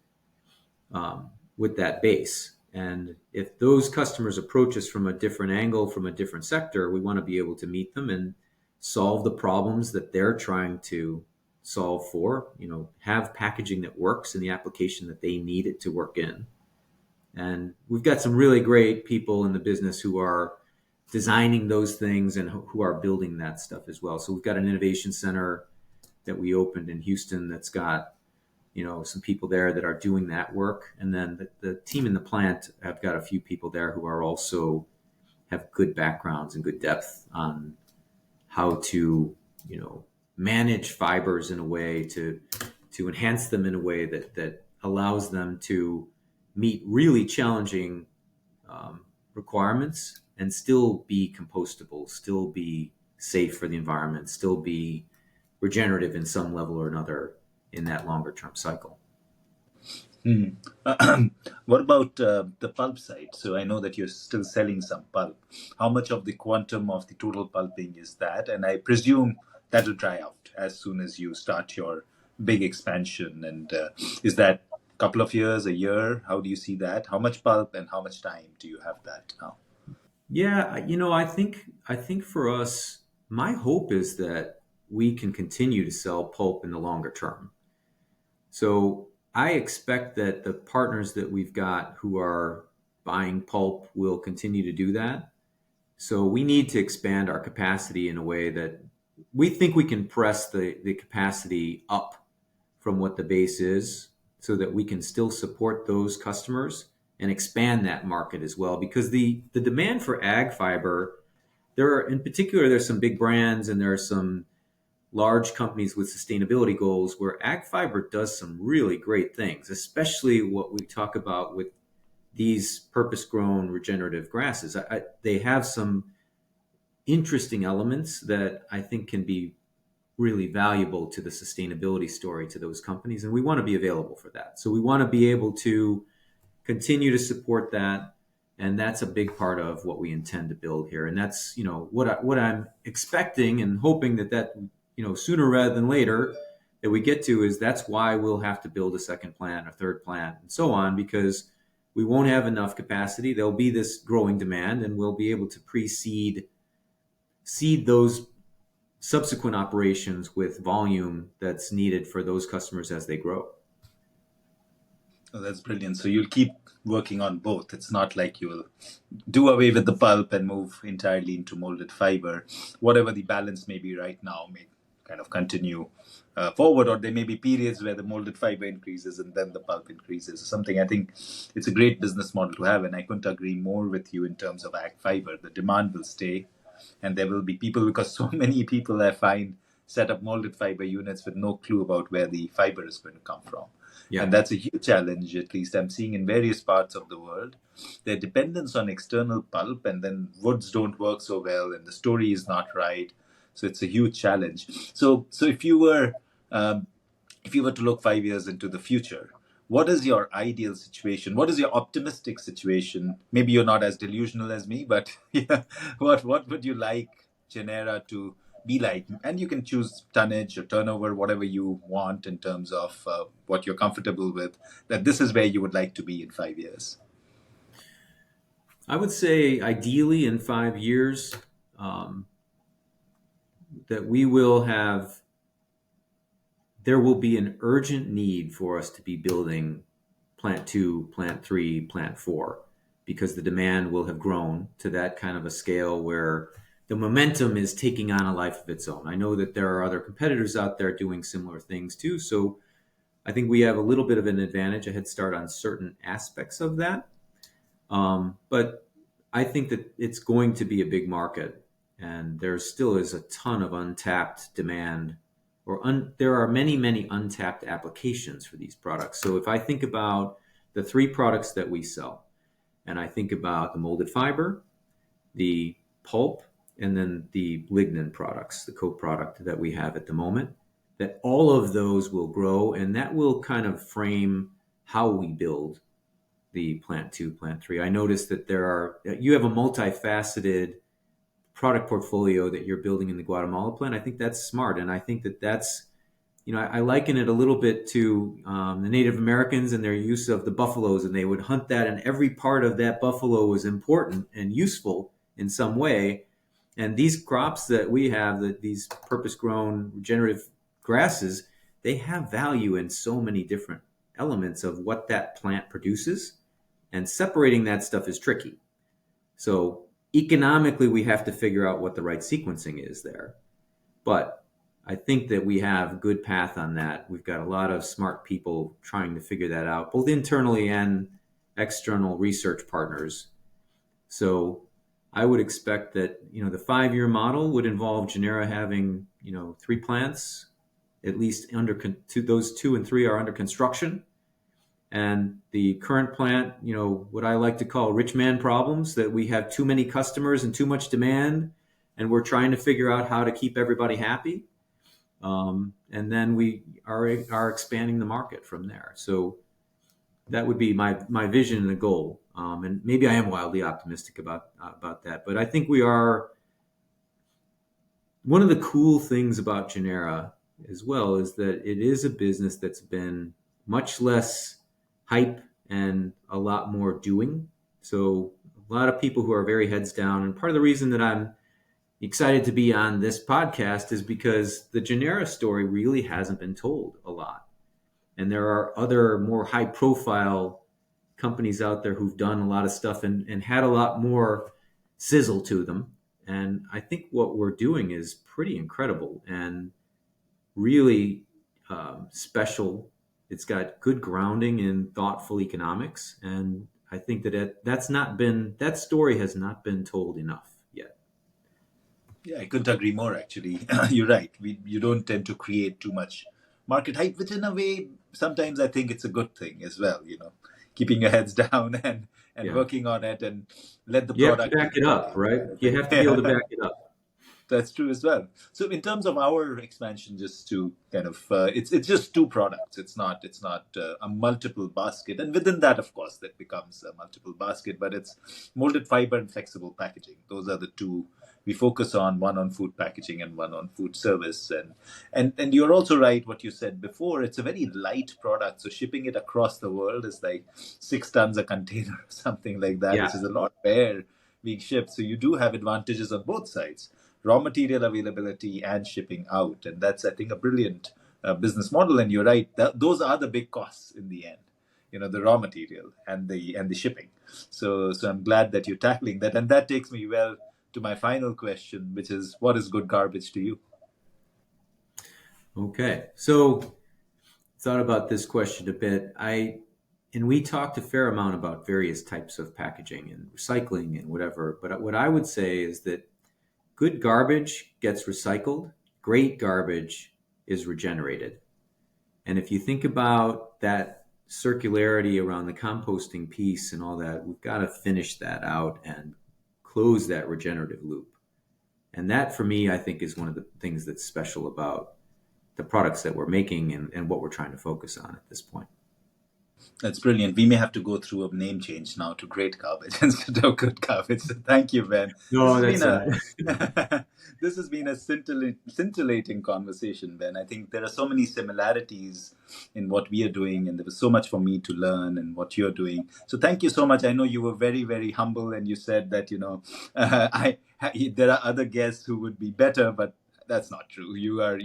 with that base. And if those customers approach us from a different angle, from a different sector, we want to be able to meet them and solve the problems that they're trying to solve for, have packaging that works in the application that they need it to work in. And we've got some really great people in the business who are designing those things and who are building that stuff as well. So we've got an innovation center that we opened in Houston that's got some people there that are doing that work, and then the team in the plant have got a few people there who are also have good backgrounds and good depth on how to manage fibers in a way to enhance them in a way that allows them to meet really challenging requirements and still be compostable, still be safe for the environment, still be regenerative in some level or another in that longer term cycle. Hmm. What about the pulp side? So I know that you're still selling some pulp. How much of the quantum of the total pulping is that? And I presume that will dry out as soon as you start your big expansion. And is that a couple of years, a year? How do you see that? How much pulp and how much time do you have that now? Yeah, I think for us, my hope is that we can continue to sell pulp in the longer term. So I expect that the partners that we've got who are buying pulp will continue to do that. So we need to expand our capacity in a way that we think we can press the capacity up from what the base is, so that we can still support those customers and expand that market as well. Because the demand for ag fiber, in particular, there's some big brands and there are some large companies with sustainability goals where ag fiber does some really great things, especially what we talk about with these purpose-grown regenerative grasses. They have some interesting elements that I think can be really valuable to the sustainability story to those companies, and we want to be available for that. So we want to be able to continue to support that, and that's a big part of what we intend to build here. And that's what I'm expecting and hoping that sooner rather than later that we get to, is that's why we'll have to build a second plant, a third plant, and so on, because we won't have enough capacity. There'll be this growing demand, and we'll be able to seed those subsequent operations with volume that's needed for those customers as they grow. Oh, that's brilliant. So you'll keep working on both. It's not like you will do away with the pulp and move entirely into molded fiber. Whatever the balance may be right now may kind of continue forward, or there may be periods where the molded fiber increases and then the pulp increases. Something I think it's a great business model to have, and I couldn't agree more with you in terms of ag fiber. The demand will stay. And there will be people, because so many people I find set up molded fiber units with no clue about where the fiber is going to come from. Yeah. And that's a huge challenge, at least I'm seeing in various parts of the world. Their dependence on external pulp, and then woods don't work so well, and the story is not right. So it's a huge challenge. So um, if you were to look 5 years into the future, what is your ideal situation? What is your optimistic situation? Maybe you're not as delusional as me, but yeah, what would you like Genera to be like? And you can choose tonnage or turnover, whatever you want in terms of what you're comfortable with. That this is where you would like to be in 5 years. I would say ideally in 5 years, um, that there will be an urgent need for us to be building plant 2, plant 3, plant 4, because the demand will have grown to that kind of a scale where the momentum is taking on a life of its own. I know that there are other competitors out there doing similar things too. So I think we have a little bit of an advantage, a head start on certain aspects of that. But I think that it's going to be a big market, and there still is a ton of untapped demand, there are many, many untapped applications for these products. So if I think about the three products that we sell, and I think about the molded fiber, the pulp, and then the lignin products, the co-product that we have at the moment, that all of those will grow, and that will kind of frame how we build the plant 2, plant 3. I noticed that you have a multifaceted product portfolio that you're building in the Guatemala plant. I think that's smart, and I think that's I liken it a little bit to the Native Americans and their use of the buffaloes, and they would hunt that, and every part of that buffalo was important and useful in some way. And these crops that we have, these purpose-grown regenerative grasses, they have value in so many different elements of what that plant produces, and separating that stuff is tricky. So economically, we have to figure out what the right sequencing is there. But I think that we have a good path on that. We've got a lot of smart people trying to figure that out, both internally and external research partners. So I would expect that, the 5-year model would involve Genera having, 3 plants, at least those 2 and 3 are under construction. And the current plant, what I like to call rich man problems, that we have too many customers and too much demand, and we're trying to figure out how to keep everybody happy. And then we are expanding the market from there. So that would be my vision and the goal. And maybe I am wildly optimistic about that. But I think we are. One of the cool things about Genera as well is that it is a business that's been much less hype and a lot more doing. So a lot of people who are very heads down. And part of the reason that I'm excited to be on this podcast is because the Genera story really hasn't been told a lot. And there are other more high profile companies out there who've done a lot of stuff and had a lot more sizzle to them. And I think what we're doing is pretty incredible and really special. It's got good grounding in thoughtful economics. And I think that story has not been told enough yet. Yeah, I couldn't agree more, actually. You're right. You don't tend to create too much market hype, which in a way, sometimes I think it's a good thing as well, keeping your heads down and Yeah. working on it and let the You have to product back do it the up, talking right? kind of You thing. have to be able to back it up. That's true as well. So in terms of our expansion, just to kind of, it's just 2 products. It's not a multiple basket, and within that, of course, that becomes a multiple basket. But it's molded fiber and flexible packaging. Those are the 2 we focus on. One on food packaging and one on food service. And you're also right what you said before. It's a very light product, so shipping it across the world is like 6 tons a container or something like that, Yeah. which is a lot of air being shipped. So you do have advantages on both sides, raw material availability and shipping out. And that's, I think, a brilliant business model. And you're right, those are the big costs in the end, the raw material and the shipping. So I'm glad that you're tackling that. And that takes me well to my final question, which is, what is good garbage to you? Okay. So thought about this question a bit. And we talked a fair amount about various types of packaging and recycling and whatever. But what I would say is that good garbage gets recycled, great garbage is regenerated. And if you think about that circularity around the composting piece and all that, we've got to finish that out and close that regenerative loop. And that, for me, I think is one of the things that's special about the products that we're making and what we're trying to focus on at this point. That's brilliant. We may have to go through a name change now to Great Garbage instead of Good Garbage. So thank you, Ben. This No, has that's been a this has been a scintillating conversation, Ben. I think there are so many similarities in what we are doing, and there was so much for me to learn and what you're doing. So thank you so much. I know you were very, very humble, and you said that there are other guests who would be better, but that's not true. You are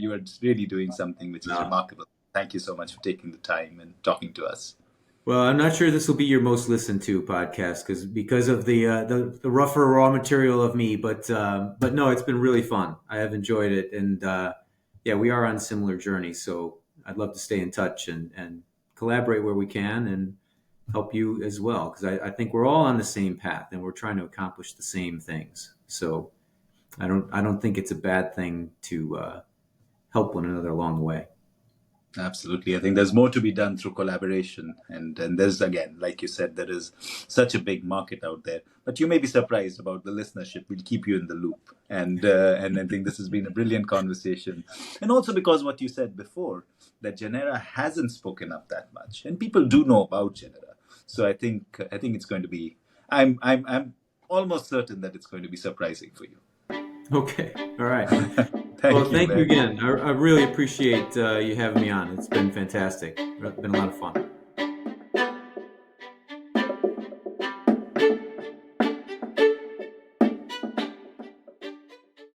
really doing something which is no. remarkable. Thank you so much for taking the time and talking to us. Well, I'm not sure this will be your most listened to podcast because of the rougher raw material of me, but no, it's been really fun. I have enjoyed it, and yeah, we are on similar journeys. So I'd love to stay in touch and collaborate where we can and help you as well, because I think we're all on the same path and we're trying to accomplish the same things. So I don't think it's a bad thing to help one another along the way. Absolutely. I think there's more to be done through collaboration. And there's, again, like you said, there is such a big market out there. But you may be surprised about the listenership. We'll keep you in the loop. And I think this has been a brilliant conversation. And also because what you said before, that Genera hasn't spoken up that much. And people do know about Genera. So I think it's going to be, I'm almost certain that it's going to be surprising for you. Okay, all right. Well, Thank you, thank you Ben. again. I really appreciate you having me on. It's been fantastic. It's been a lot of fun.